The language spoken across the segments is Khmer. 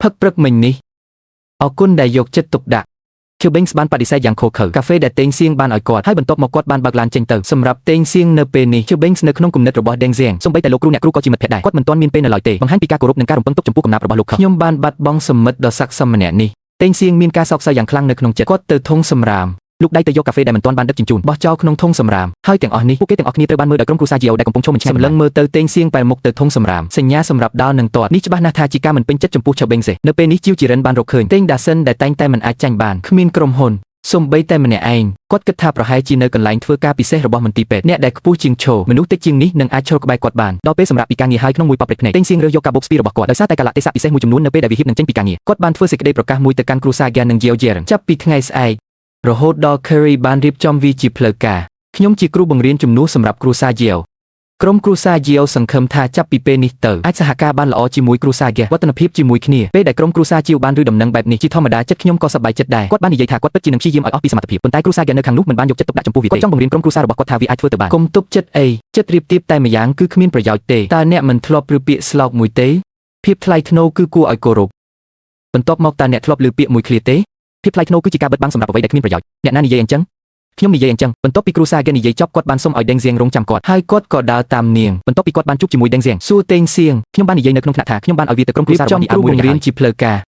ហឹកព្រឹកមិញនេះអរគុណដែលយកចិត្តទុកដាក់Q Banks បានបដិសេធយ៉ាងខុសខើកាហ្វេដែលតេងសៀងបានឲ្យគាត់ហើយបន្ទាប់មកគាត់បានបើកឡានចេញទៅសម្រាប់តេងសៀងនៅពេលនេះ Q Banks នៅក្នុងគំនិតរបស់ Deng Xiang សូម្បីតែលោកគ្រូអ្នកគ្រូក៏ជាមិត្តភក្តិដែរគាត់មិនទាន់មានពេលនៅឡើយទេបង្ហាញពីការគោរពនិងការរំពឹងទុកចំពោះកំណាព្យរបស់លោកខ្ញុំបានបាត់បង់សមិទ្ធដ៏ស័ក្តិសមម្នាក់នេះតេងសៀងមានការសោកសៅយ៉ាងខ្លាំងនៅក្នុងចិត្តគាត់ទៅធុងសម្រាមលោកដៃទៅយកកាហ្វេដែលមិនទាន់បានដឹកជញ្ជូនបោះចោលក្នុងធុងសម្រាមហើយទាំងអស់នេះពួកគេទាំងអស់គ្នាត្រូវបានមើលដោយក្រុមគ្រួសារជីអូដែលកំពុងឈុំមិនឆ្ងាយសម្លឹងមើលទៅតេងសៀងបែរមុខទៅធុងសម្រាមសញ្ញាសម្រាប់ដាល់នឹងទាត់នេះច្បាស់ណាស់ថាជាការមិនពេញចិត្តចំពោះ Q Banks នៅពេលនេះជីវជីរិនបានរកឃើញតេងដាសិនដែលតែងតែមិនអាចចាញ់បានគ្មានក្រុមហ៊ុនសូម្បីតែម្នាក់ឯងគាត់គិតថាប្រហែលជានៅកន្លែងធ្វើការពិសេសរបស់មន្ទីរពេទ្យអ្នកដែលខ្ពស់ជាងឈោមនុស្សតិចជាងនេះនឹងអាចឈរក្បែរគាត់បានដល់ពេលសម្រាប់ពីការងារហើយក្នុងមួយប៉ាប់ព្រឹកភ្នែកតេងសៀងរើសយកការបូកស្ពីរបស់គាត់ដោយសារតែកលៈទេសៈពិសេសមួយចំនួននៅពេលដែលវាហៀបនឹងចេញពីការងារគាត់បានធ្វើសេចក្តីប្រកាសមួយទៅកាន់គ្រួសារ Gian និង Yeo Jeren ចាប់ពីថ្ងៃស្អែករហូតដល់ Curry បានរៀបចំវាជាផ្លូវការខ្ញុំជាគ្រូបង្រៀនជំនួសសម្រាប់គ្រួសារ Yeoក្រុមគ្រួសារ Yeo សង្ឃឹមថាចាប់ពីពេលនេះទៅអាចសហការបានល្អជាមួយគ្រួសារ Gian វឌ្ឍនភាពជាមួយគ្នាពេលដែលក្រុមគ្រួសារ Yeo បានឬដំណឹងបែបនេះជាធម្មតាចិត្តខ្ញុំក៏សប្បាយចិត្តដែរគាត់បាននិយាយថាគាត់ពិតជានឹងព្យាយាមឲ្យអស់ពីសមត្ថភាពប៉ុន្តែគ្រួសារ Gian នៅខាងនោះមិនបានយកចិត្តទុកដាក់ចំពោះវាទេគាត់ចង់បង្រៀនក្រុមគ្រួសាររបស់គាត់ថាវាអាចធ្វើទៅបានគុំទុកចិត្តអីចិត្តរៀបទៀបតែម្យ៉ាងគឺគ្មានប្រយោជន៍ទេតើអ្នកមិនធ្លាប់ឬពាក្យស្លោកមួយទេភាពថ្លៃថ្នូរគឺគួរឲ្យគោរពបន្ទាប់មកតើអ្នកធ្លាប់ឮពាក្យមួយឃ្លាទេភាពថ្លៃថ្នូរគឺជាការបិទបាំងសម្រាប់អ្វីដែលគ្មានប្រយោជន៍អ្នកណានិយាយអញ្ចឹងខ្ញុំនិយាយអញ្ចឹងបន្ទាប់ពីគ្រូសាហ្គែនិយាយចប់គាត់បានសុំឲ្យ Deng Xiang រងចាំគាត់ហើយគាត់ក៏ដើរតាមនាងបន្ទាប់ពីគាត់បានជួបជាមួយ Deng Xiang សួរ Deng Xiang ខ្ញុំបាននិយាយនៅក្នុងថ្នាក់ថាខ្ញុំបានឲ្យវាទៅក្រុមគ្រួសាររបស់នេះឲ្យមួយបង្រៀនជាផ្លូវការ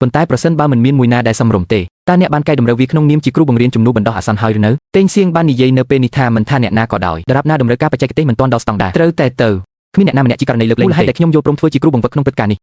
ប៉ុន្តែប្រសិនបើមិនមានមួយណាដែលសមរម្យទេតើអ្នកបានកែតម្រូវវាក្នុងនាមជាគ្រូបង្រៀនជំនួសបណ្ដោះអាសន្នហើយឬនៅ Deng Xiang បាននិយាយនៅពេលនេះថាមិនថាអ្នកណាក៏ដោយដរាបណាតម្រូវការបច្ចេកទេសមិនទាន់ដល់ស្តង់ដារត្រូវតែទៅគ្មានអ្នកណាម្នាក់ជាករណីលើកលែងហើយដែលខ្ញុំយកព្រមធ្វើជាគ្រូបង្វឹកក្នុងព្រឹត្តិការណ៍នេះ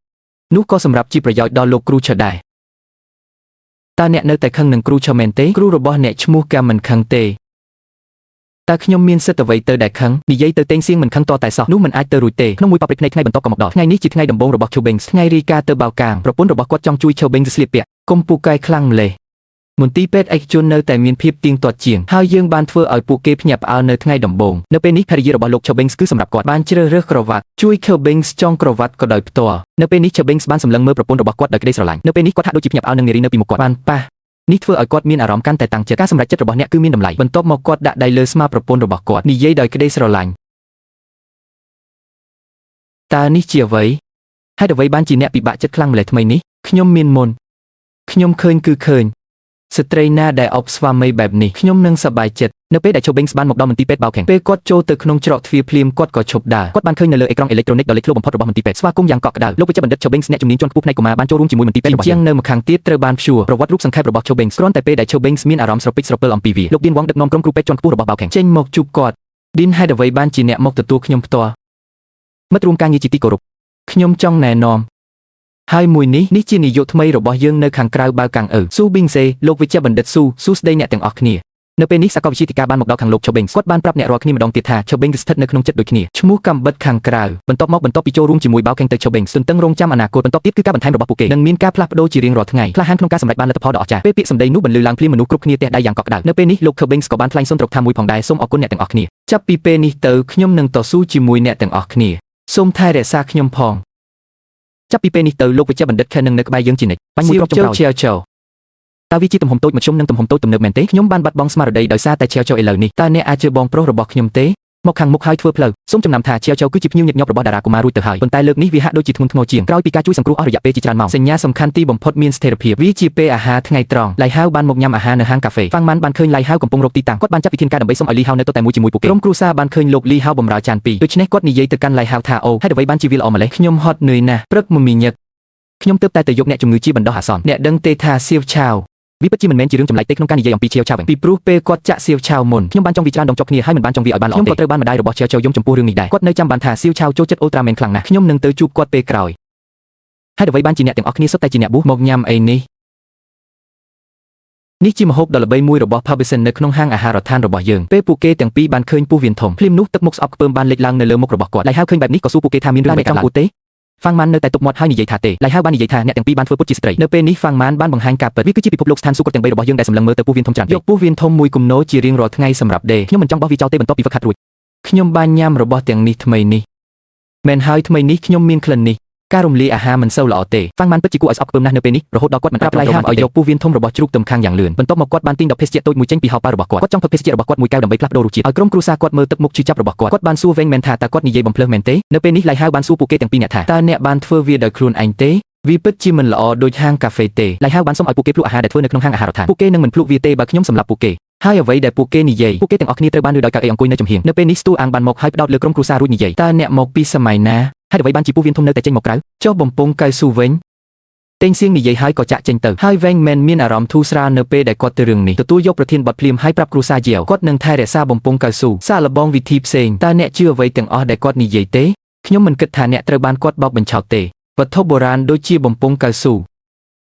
នោះក៏សម្រាប់ជាប្រយោជន៍ដល់លោកគ្រូឈើដែរតើអ្នកនៅតែខឹងនឹងគ្រូឈើមែនទេគ្រូរបស់អ្នកឈ្មោះកាមិនខឹងទេតើខ្ញុំមានសិទ្ធិអ្វីទៅដែលខឹងនិយាយទៅតេងសៀងមិនខឹងតតែសោះនោះមិនអាចទៅរួចទេក្នុងមួយប៉ាប់ព្រឹកថ្ងៃបន្ទាប់ក៏មកដល់ថ្ងៃនេះជាថ្ងៃដំបូងរបស់ Q Banks ថ្ងៃរីកាទៅបៅកាងប្រពន្ធរបស់គាត់ចង់ជួយ Q Banks ស្លៀកពាក់កុំពូកែខ្លាំងម្លេះមន្ទីរពេទ្យឯកជននៅតែមានភាពទៀងទាត់ជាងហើយយើងបានធ្វើឲ្យពួកគេភ្ញាក់ផ្អើលនៅថ្ងៃដំបូងនៅពេលនេះភរិយារបស់លោក Q Banks គឺសម្រាប់គាត់បានជ្រើសរើសក្រវ៉ាត់ជួយ Q Banks ចងក្រវ៉ាត់ក៏ដោយផ្ទាល់នៅពេលនេះ Q Banks បានសម្លឹងមើលប្រពន្ធរបស់គាត់ដោយក្តីស្រឡាញ់នៅពេលនេះគាត់ហាក់ដូចជាភ្ញាក់ផ្អើលនឹងនារីនៅពីមុខគាត់បានប៉ះនេះធ្វើឲ្យគាត់មានអារម្មណ៍កាន់តែតាំងចិត្តការសម្រេចចិត្តរបស់អ្នកគឺមានតម្លៃបន្ទាប់មកគាត់ដាក់ដៃលើស្មាប្រពន្ធរបស់គាត់និយាយដោយក្តីស្រឡាញ់តើនេះជាអ្វីហេតុអ្វីបានជាអ្នកពិបាកចិត្តខ្លាំងម្ល៉េះថ្មីនេះខ្ញុំមានមុនខ្ញុំឃើញស្ត្រីណាដែលអបស្វាមីបែបនេះខ្ញុំនឹងសប្បាយចិត្តនៅពេលដែល Q Banks បានមកដល់មន្ទីរពេទ្យបៅខាងពេលគាត់ចូលទៅក្នុងច្រកទ្វារភ្លាមគាត់ក៏ឈប់ដើរគាត់បានឃើញនៅលើអេក្រង់អេឡិចត្រូនិកដ៏លេចធ្លោបំផុតរបស់មន្ទីរពេទ្យស្វាគមន៍យ៉ាងកក់ក្ដៅលោកវិជ្ជបណ្ឌិត Q Banks អ្នកជំនាញជាន់ខ្ពស់ផ្នែកកុមារបានចូលរួមជាមួយមន្ទីរពេទ្យរបស់យើងនៅម្ខាងទៀតត្រូវបានព្យួរប្រវត្តិរូបសង្ខេបរបស់ Q Banks គ្រាន់តែពេលដែល Q Banks មានអារម្មណ៍ស្រពេចស្រពិលអំពីវាលោក Dean Wong ដឹកនាំក្រុមគ្រូពេទ្យជាន់ខ្ពស់របស់បៅខាងចេញមកជួបគាត់ Dean ហេតុអ្វីបានជាអ្នកមកទទួលខ្ញុំផ្ទាល់មិត្តរួមការងារជាទីគោរពខ្ញុំចង់ណែនាំហើយមួយនេះជានាយកថ្មីរបស់យើងនៅខាងក្រៅបៅកាំងស៊ូប៊ីងសេលោកវិជ្ជបណ្ឌិតស៊ូស្ដីអ្នកទាំងអស់គ្នានៅពេលនេះសាកលវិទ្យាធិការបានមកដល់ខាងលោក Q Banks គាត់បានប្រាប់អ្នករាល់គ្នាម្ដងទៀតថា Q Banks ស្ថិតនៅក្នុងចិត្តដូចគ្នាឈ្មោះកំបិតខាងក្រៅបន្ទាប់ពីចូលរួមជាមួយបៅខាងទៅ Q Banks ទន្ទឹងរង់ចាំអនាគតបន្ទាប់ទៀតគឺការបន្ថែមរបស់ពួកគេនឹងមានការផ្លាស់ប្ដូរជារៀងរាល់ថ្ងៃក្លាហានក្នុងការសម្រេចបានលទ្ធផលដ៏អស្ចារ្យពេលពាក្យសម្ដីនោះបន្លឺឡើងភ្លាមមនុស្សគ្រប់គ្នាទះដៃយ៉ាងកក់ក្ដៅនៅពេលនេះលោក Q Banks ក៏បានថ្លែងសុំទ្រព្យថាមួយផងដែរសូមអរគុណអ្នកទាំងអស់គ្នាចាប់ពីពេលនេះទៅខ្ញុំនឹងតស៊ូជាមួយអ្នកទាំងអស់គ្នាសូមថែរក្សាខ្ញុំផងចាប់ពីពេលនេះទៅលោកវិជ្ជបណ្ឌិតខែនឹងនៅក្បែរយើងជានិច្ចបាញ់មួយគ្រាប់ចុងក្រោយតើវាជាទំហំតូចមធ្យមនិងទំហំតូចទំនើបមែនទេខ្ញុំបានបាត់បង់ស្មារតីដោយសារតែXiao Chouឥឡូវនេះតើអ្នកអាចជឿបងប្រុសរបស់ខ្ញុំទេមកខាងមុខហើយធ្វើផ្លូវសូមចំណាំថាXiao Chouគឺជាភ្ញៀវញឹកញាប់របស់តារាកុមាររួចទៅហើយប៉ុន្តែលើកនេះវាហាក់ដូចជាធ្ងន់ធ្ងរជាងក្រោយពីការជួយសង្គ្រោះអស់រយៈពេលជាច្រើនម៉ោងសញ្ញាសំខាន់ទីបំផុតមានស្ថិរភាពវាជាពេលអាហារថ្ងៃត្រង់ឡៃហៅបានមកញ៉ាំអាហារនៅហាងកាហ្វេហ្វាំងម៉ាន់បានឃើញឡៃហៅកំពុងរកទីតាំងគាត់បានចាត់វិធានការដើម្បីសុំឲ្យលីហៅនៅតុតែមួយជាមួយពួកគេក្រុមគ្រួសារបានឃើញលោកលីហៅបម្រើចានពីរដូច្នេះគាត់និយាយទៅកាន់ឡៃហៅថាអូហេតុអ្វីបានជាវាល្អម្ល៉េះខ្ញុំហត់នឿយណាស់ព្រឹកមមីញឹកខ្ញុំទើបតែទៅយកអ្នកជំងឺជាបណ្ដោះអាសន្នអ្នកដឹងទេថាសៀវឆាវវាពិតជាមិនមែនជារឿងចម្លែកទេក្នុងការនិយាយអំពីXiao Chouវិញពីព្រោះពេលគាត់ចាក់សៀវឆាវមុនខ្ញុំបានចង់វាច្រើនដងជាប់គ្នាហើយមិនបានចង់វាឲ្យបានល្អទេខ្ញុំក៏ត្រូវបានម្ដាយរបស់Xiao Chouយំចំពោះរឿងនេះដែរគាត់នៅចាំបានថាសៀវឆាវចូលចិត្តអ៊ុលត្រាមែនខ្លាំងណាស់ខ្ញុំនឹងទៅជួបគាត់ពេលក្រោយហេតុអ្វីបានជាអ្នកទាំងអស់គ្នាសុទ្ធតែជាអ្នកប៊ូមកញ៉ាំអីនេះជាម្ហូបដ៏ល្បីមួយរបស់ Pavison នៅក្នុងហាងអាហារដ្ឋានរបស់យើងពេលពួកគេទាំងពីរបានឃើញពោះវៀនធំភ្លាមនោះទឹកមុខស្អប់ខ្ពើមបានលេចឡើងនៅលើមុខរបស់គាត់ឡៃហៅឃើញបែបនេះក៏សួរពួកគេថាមានរឿងអ្វីកើតឡើងទេហ្វាំងម៉ាន់នៅតែទប់មាត់ហើយនិយាយថាទេឡៃហៅបាននិយាយថាអ្នកទាំងពីរបានធ្វើពុតជាស្ត្រីនៅពេលនេះហ្វាំងម៉ាន់បានបង្ហាញការពិតវាគឺជាពិភពលោកស្ថានសួគ៌ទាំង3របស់យើងដែលសម្លឹងមើលទៅពោះវៀនធំច្រើនយកពោះវៀនធំមួយគំនោជារៀងរាល់ថ្ងៃសម្រាប់ដេខ្ញុំមិនចង់បោះវាចោលទេបន្ទាប់ពីវឹកហាត់រួចខ្ញុំបានញ៉ាំរបស់ទាំងនេះថ្មីនេះមែនហើយថ្មីនេះខ្ញុំមានក្លិននេះការរំលាយអាហារមិនសូវល្អទេហ្វាំងម៉ាន់ពិតជាគួរឲ្យស្អប់ខ្ពើមណាស់នៅពេលនេះរហូតដល់គាត់មិនប្រាប់ឡៃហៅឲ្យយកពោះវៀនធំរបស់ជ្រូកទំខាំងយ៉ាងលឿនបន្ទាប់មកគាត់បានទិញដបភេសជ្ជៈតូចមួយចេញពីហោប៉ៅរបស់គាត់ចង់ផឹកភេសជ្ជៈរបស់គាត់មួយកែវដើម្បីផ្លាស់ប្ដូររសជាតិឲ្យក្រុមគ្រួសារគាត់មើលទឹកមុខឈឺចាប់របស់គាត់បានសួរវិញមែនថាតើគាត់និយាយបំភ្លើសមែនទេនៅពេលនេះឡៃហៅបានសួរពួកគេទាំងពីរអ្នកថាតើអ្នកបានធ្វើវាដោយខ្លួនឯងទេ វាពិតជាមិនល្អដូចហាងកាហ្វេទេឡៃហៅបានសុំឲ្យពួកគេភ្លក់អាហារដែលធ្វើនៅក្នុងហាងអាហារដ្ឋានពួកគេនឹងមិនភ្លក់វាទេបើខ្ញុំសម្រាប់ពួកគេហើយអ្វីដែលពួកគេនិយាយពួកគេទាំងអស់គ្នាត្រូវបានលើដោយកៅអីអង្គុយនៅចំហៀងនៅពេលនេះស្ទូអាងបានមកហើយផ្ដោតលើក្រុមគ្រួសាររួចនិយាយតើអ្នកមកពីសម័យណាហើយអ្វីបានជាពូវៀនធំនៅតែចេញមកក្រៅចុះបំពង់កៅស៊ូវិញតេងសៀងនិយាយហើយក៏ចាក់ចេញទៅហើយវែងមែនមានអារម្មណ៍ធូរស្រាលនៅពេលដែលគាត់ទៅរឿងនេះទទួលយកប្រធានបទភ្លាមហើយប្រាប់គ្រួសារជាវគាត់នឹងថែរក្សាបំពង់កៅស៊ូសាកល្បងវិធីផ្សេងតើអ្នកជឿអ្វីទាំងអស់ដែលគាត់និយាយទេខ្ញុំមិនគិតថាអ្នកត្រូវបានគាត់បោកបញ្ឆោតទេវត្ថុបុរាណដូចជាបំពង់កៅស៊ូ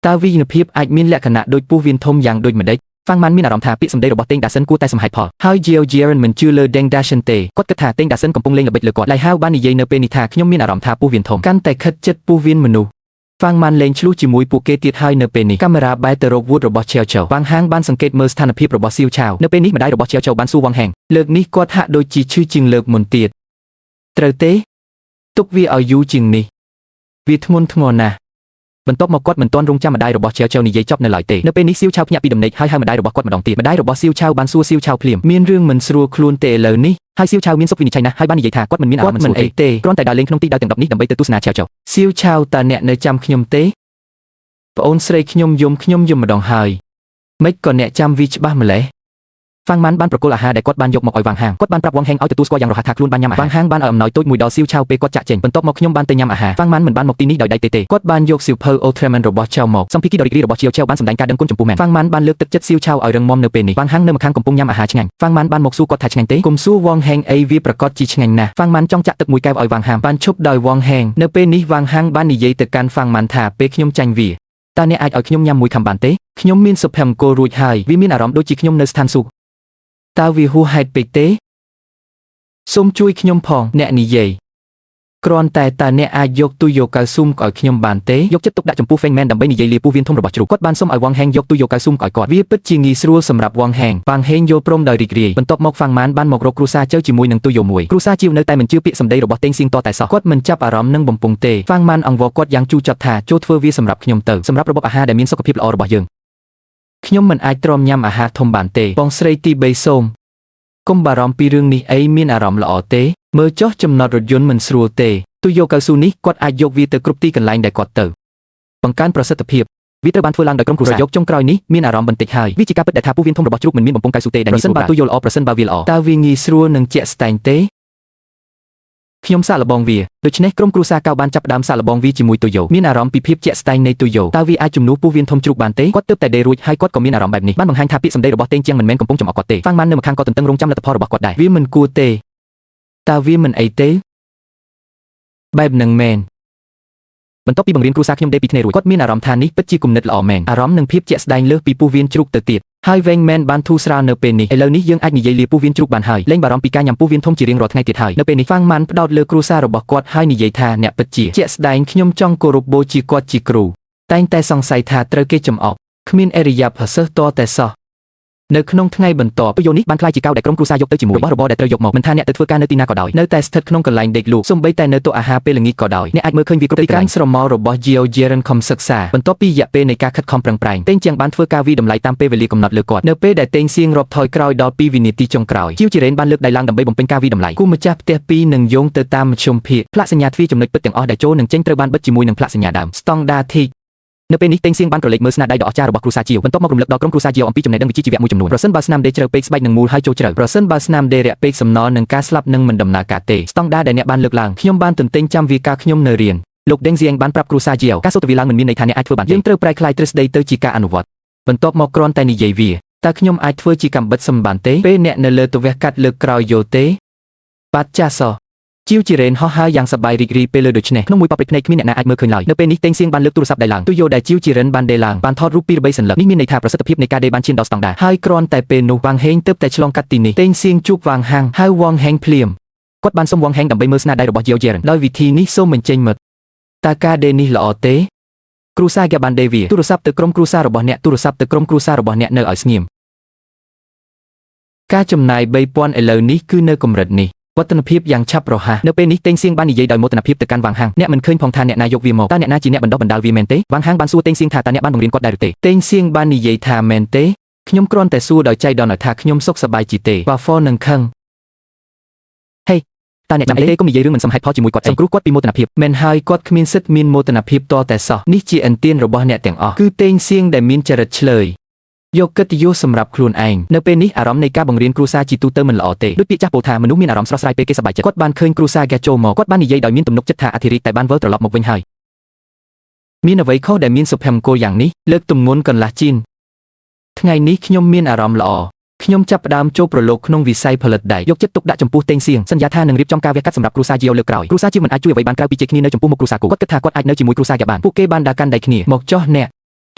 តើវិញ្ញាណភាពអាចមានលក្ខណៈដូចពូវៀនធំយ៉ាងដូចម្ដេចហ្វាំងម៉ាន់មានអារម្មណ៍ថាពាក្យសម្ដីរបស់តេងដាសិនគួរតែសមហេតុផលហើយ Jiao Jiren មិនជឿលើ Deng Dashen ទេគាត់គិតថាតេងដាសិនកំពុងលេងល្បិចលើគាត់ឡៃហៅបាននិយាយនៅពេលនេះថាខ្ញុំមានអារម្មណ៍ថាពូវៀនធំកាន់តែខិតជិតពូវៀនមនុស្សហ្វាំងម៉ាន់លេងឆ្លោះជាមួយពួកគេទៀតហើយនៅពេលនេះកាមេរ៉ាបែរទៅរកវូដរបស់ឆាវឆៅវ៉ាងហាងបានសង្កេតមើលស្ថានភាពរបស់សៀវឆាវនៅពេលនេះម្ដាយរបស់ឆាវឆៅបានសួរវ៉ាងហាងលើកនេះគាត់ហាក់ដូចជាឈឺជាងលើកមុនទៀតត្រូវទេទុកវាឲ្យយូរជាងនេះវាធ្ងន់ធ្ងរណាស់បន្ទាប់មកគាត់មិនទាន់រងចាំម្ដាយរបស់ឆាវឆៅនិយាយចប់នៅឡើយទេនៅពេលនេះសៀវឆាវភ្ញាក់ពីដំណេកហើយហៅម្ដាយរបស់គាត់ម្ដងទៀតម្ដាយរបស់សៀវឆាវបានសួរសៀវឆាវភ្លាមមានរឿងមិនស្រួលខ្លួនទេឥឡូវនេះហើយសៀវឆាវមានសុខវិនិច្ឆ័យណាស់ហើយបាននិយាយថាគាត់មិនមានអារម្មណ៍មិនស្រួលទេគ្រាន់តែដើរលេងក្នុងទីដាវទាំង10នេះដើម្បីទៅទស្សនាឆាវឆៅសៀវឆាវតើអ្នកនៅចាំខ្ញុំទេប្អូនស្រីខ្ញុំយំម្ដងហើយម៉េចក៏អ្នកចាំវាច្បាស់ម្ល៉េះហ្វាំងម៉ាន់បានប្រគល់អាហារដែលគាត់បានយកមកឲ្យវ៉ាងហាងគាត់បានប្រាប់វ៉ាងហេងឲ្យទទួលស្គាល់យ៉ាងរហ័សថាខ្លួនបានញ៉ាំអាហារវ៉ាងហាងបានឲ្យអំណោយតូចមួយដល់សៀវឆាវពេលគាត់ចាក់ចេញបន្ទាប់មកខ្ញុំបានទៅញ៉ាំអាហារហ្វាំងម៉ាន់មិនបានមកទីនេះដោយដៃទេគាត់បានយកសៀវភៅ Ultraman របស់ចៅមកសំភារដ៏រីករាយរបស់ចៅបានសម្ដែងការដឹងគុណចំពោះមែនហ្វាំងម៉ាន់បានលើកទឹកចិត្តសៀវឆាវឲ្យរឹងមាំនៅពេលនេះវ៉ាងហាងនៅម្ខាងកំពុងញ៉ាំអាហារឆ្ងាញ់ហ្វាំងម៉ាន់បានមកសួរគាត់ថាឆ្ងាញ់ទេគុំសួរវ៉ាងហេងអីវាប្រកាសជាឆ្ងាញ់ណាស់ហ្វាំងម៉ាន់ចង់ចាក់ទឹកមួយកែវឲ្យវ៉ាងហាងបានឈប់ដោយវ៉ាងហេងនៅពេលនេះវ៉ាងហាងបាននិយាយទៅកាន់ហ្វាំងម៉ាន់ថាពេលខ្ញុំចាញ់វាតើអ្នកអាចឲ្យខ្ញុំញ៉ាំមួយខាំបានទេខ្ញុំមានសុភមង្គលរួចហើយវាមានអារម្មណ៍ដូចជាខ្ញុំនៅស្ថានសួគ៌តើវាហួសហេតុពេកទេសូមជួយខ្ញុំផងអ្នកនិយាយគ្រាន់តែតើអ្នកអាចយកទូយកៅស៊ូមឲ្យខ្ញុំបានទេយកចិត្តទុកដាក់ចំពោះហ្វេងមែនដើម្បីនិយាយលាពូវៀនធំរបស់ជ្រូកគាត់បានសុំឲ្យវ៉ាងហេងយកទូយកៅស៊ូមឲ្យគាត់វាពិតជាងាយស្រួលសម្រាប់វ៉ាងហេងវ៉ាងហេងយល់ព្រមដោយរីករាយបន្ទាប់មកហ្វាំងម៉ានបានមករកគ្រួសារជើជាមួយនឹងទូយកមួយគ្រួសារជីវនៅតែមិនជឿពាក្យសម្ដីរបស់តេងសៀងតតែសោះគាត់មិនចាប់អារម្មណ៍នឹងបំពង់ទេហ្វាំងម៉ានអង្វរគាត់យ៉ាងជូរចត់ថាចូលធ្វើវាសម្រាប់ខ្ញុំទៅសម្រាប់របបអាហារដែលមានសុខភាពល្អរបស់យើងខ្ញុំមិនអាចទ្រាំញ៉ាំអាហារធំបានទេបងស្រីទី3សូមកុំបារម្ភពីរឿងនេះអីមានអារម្មណ៍ល្អទេមើលចុះចំណតរថយន្តមិនស្រួលទេទូយកៅស៊ូនេះគាត់អាចយកវាទៅគ្រប់ទីកន្លែងដែលគាត់ទៅបង្កើនប្រសិទ្ធភាពវាត្រូវបានធ្វើឡើងដោយក្រុមគ្រួសារយកចុងក្រោយនេះមានអារម្មណ៍បន្តិចហើយវាជាការពិតដែលថាពូវៀនធំរបស់ជ្រូកមិនមានបំពង់កៅស៊ូទេដែលងាយស្រួលប្រសិនបើទូយកល្អប្រសិនបើវាល្អតើវាងាយស្រួលនឹងជាក់ស្ដែងទេខ្ញុំសាកល្បងវាដូច្នេះក្រុមគ្រួសារកៅបានចាប់ផ្ដើមសាកល្បងវាជាមួយទូយកមានអារម្មណ៍ពីភាពជាក់ស្ដែងនៃទូយកតើវាអាចជំនួសពូវៀនធំជ្រូកបានទេគាត់ទើបតែដេររួចហើយគាត់ក៏មានអារម្មណ៍បែបនេះបានបង្ហាញថាពាក្យសម្ដីរបស់តេងជាងមិនមែនកំពុងចំអកគាត់ទេហ្វាំងម៉ាន់នៅម្ខាងក៏ទន្ទឹងរង់ចាំលទ្ធផលរបស់គាត់ដែរវាមិនគួរទេតើវាមិនអីទេបែបនឹងមែនបន្ទាប់ពីបង្រៀនគ្រួសារខ្ញុំដេរពីគ្នារួចគាត់មានអារម្មណ៍ថានេះពិតជាគំនិតល្អមែនអារម្មណ៍នឹងភាពជាក់ស្ដែងលើសពីពូវៀនជ្រូកទៅទៀតហើយវែងមែនបានធូរស្រាលនៅពេលនេះឥឡូវនេះយើងអាចនិយាយលាពូវៀនជ្រូកបានហើយលែងបារម្ភពីការញ៉ាំពូវៀនធំជារៀងរាល់ថ្ងៃទៀតហើយនៅពេលនេះហ្វាំងម៉ាន់ផ្ដោតលើគ្រួសាររបស់គាត់ហើយនិយាយថាអ្នកពិតជាជាក់ស្ដែងខ្ញុំចង់គោរពបូជាគាត់ជាគ្រូតែងតែសង្ស័យថាត្រូវគេចំអកគ្មានអរិយាប័ត្រតតែសោះនៅក្នុងថ្ងៃបន្ទាប់ប្រយោគនេះបានក្លាយជាកៅដែលក្រុមគ្រួសារយកទៅជាមួយរបស់របរដែលត្រូវយកមកមិនថាអ្នកទៅធ្វើការនៅទីណាក៏ដោយនៅតែស្ថិតក្នុងកន្លែងដេកលក់សូម្បីតែនៅតុអាហារពេលល្ងាចក៏ដោយអ្នកអាចមើលឃើញវាគ្រប់ទីកន្លែងស្រមោលរបស់ Jiao Jiren ខំសិក្សាបន្ទាប់ពីរយៈពេលនៃការខិតខំប្រឹងប្រែងតេងជាងបានធ្វើការវិតម្លៃតាមពេលវេលាកំណត់លើគាត់នៅពេលដែលតេងសៀងរាប់ថយក្រោយដល់2វិនាទីចុងក្រោយ Jiao Jiren បានលើកដៃឡើងដើម្បីបំពេញការវិតម្លៃគូម្ចាស់ផ្ទះពីរនឹងយោងទៅតាមមធ្យមភាគផ្លាកសញ្ញាទ្វារចំណុចពិតទាំងអស់ដែលចូលនិងចេញត្រូវបានបិទជាមួយនឹងផ្លាកសញ្ញាដើម Standard Tickនៅពេលនេះតេងសៀងបានក្រឡេកមើលស្នាដៃដ៏អស្ចារ្យរបស់គ្រួសារជាវបន្ទាប់មករំលឹកដល់ក្រុមគ្រួសារជាវអំពីចំណេះដឹងវិជ្ជាជីវៈមួយចំនួនប្រសិនបើស្នាមដេរជ្រៅពេកស្បែកនឹងមូលហើយចូលជ្រៅប្រសិនបើស្នាមដេររាក់ពេកសំណល់នឹងការស្លាប់នឹងមិនដំណើរការទេស្តង់ដារដែលអ្នកបានលើកឡើងខ្ញុំបានទន្ទេញចាំវាការខ្ញុំនៅរៀនលោកដេងសៀងបានប្រាប់គ្រួសារជាវការសូត្រវាឡើងមិនមានន័យថាអ្នកអាចធ្វើបានយើងត្រូវប្រែក្លាយទ្រឹស្ដីទៅជាការអនុវត្តបន្ទាប់មកគ្រាន់តែនិយាយវាតើខ្ញុំអាចធ្វើជាកាំបិតសម្បានទេពេលអ្នកនៅលើទវះកាត់លើកក្រោយយោទេបាត់ចាសោជីវជីរ៉េនហោះហើរយ៉ាងសប្បាយរីករាយពេលលើដូច្នេះក្នុងមួយប៉បភ្នែកគ្មានអ្នកណាអាចមើលឃើញឡើយនៅពេលនេះតេងសៀងបានលើកទូរស័ព្ទដៃឡើងទូយកដែលជីវជីរ៉េនបានដេរឡើងបានថតរូបពីរបីសន្លឹកនេះមានន័យថាប្រសិទ្ធភាពនៃការដេរបានឈានដល់ស្តង់ដារហើយគ្រាន់តែពេលនោះវ៉ាងហេងទើបតែឆ្លងកាត់ទីនេះតេងសៀងជួបវ៉ាងហាងហៅវ៉ាងហេងភ្លាមគាត់បានសុំវ៉ាងហេងដើម្បីមើលស្នាដៃរបស់ជីវជីរ៉េនដោយវិធីនេះសូមបញ្ចេញមិត្តតើការដេរនេះល្អទេគ្រូសាហ្គាបានដេរវាទូរស័ព្ទទៅក្រុមគ្រួសាររបស់អ្នកទូរស័ព្ទទៅក្រុមគ្រួសាររបស់អ្នកនៅឲ្យស្ងៀមការចំណាយ 3000 ឥឡូវនេះគឺនៅកម្រិតនេះវឌ្ឍនភាពយ៉ាងឆាប់រហ័សនៅពេលនេះតេងសៀងបាននិយាយដោយមោទនភាពទៅកាន់វ៉ាងហាងអ្នកមិនឃើញផងថាអ្នកណាយកវាមកតើអ្នកណាជាអ្នកបណ្ដុះបណ្ដាលវាមែនទេវ៉ាងហាងបានសួរតេងសៀងថាតើអ្នកបានបង្រៀនគាត់ដែរឬទេតេងសៀងបាននិយាយថាមែនទេខ្ញុំគ្រាន់តែសួរដោយចៃដន្យថាខ្ញុំសុខសប្បាយជាទេវ៉ាហ្វលនឹងខឹងហេ តាអ្នកចាំអីទេកុំនិយាយរឿងមិនសមហេតុផលជាមួយគាត់សង្គ្រោះគាត់ពីមោទនភាពមិនហើយគាត់គ្មានសិទ្ធិមានមោទនភាពតតែសោះនេះជាអន្ទានរបស់អ្នកទាំងអស់គឺតេងសៀងដែលមានចរិតឆ្លើយយកកិត្តិយសសម្រាប់ខ្លួនឯងនៅពេលនេះអារម្មណ៍នៃការបង្រៀនគ្រួសារជាទូទៅមិនល្អទេដូចពាក្យចាស់ពោលថាមនុស្សមានអារម្មណ៍ស្រស់ស្រាយពេលគេសប្បាយចិត្តគាត់បានឃើញគ្រួសារហ្គាចូលមកគាត់បាននិយាយដោយមានទំនុកចិត្តថាអធិរាជតែបានវិលត្រឡប់មកវិញហើយមានអ្វីខុសដែលមានសុភមង្គលយ៉ាងនេះលើកទម្ងន់កន្លះជីនថ្ងៃនេះខ្ញុំមានអារម្មណ៍ល្អខ្ញុំចាប់ផ្ដើមចូលប្រឡូកក្នុងវិស័យផលិតដែកយកចិត្តទុកដាក់ចំពោះតេងសៀងសន្យាថានឹងរៀបចំការវះកាត់សម្រាប់គ្រួសារជាលើកក្រោយគ្រួសារជាមិនអាចជួយអ្វីបានក្រៅពីជ័យគ្នានៅចំពោះមុខគ្រួសារគូគាត់គិតថាគាត់អាចនៅជាមួយគ្រួសារយ៉ាបានពួកគេបានដើរកាន់ដៃគ្នាមកចោះអ្ន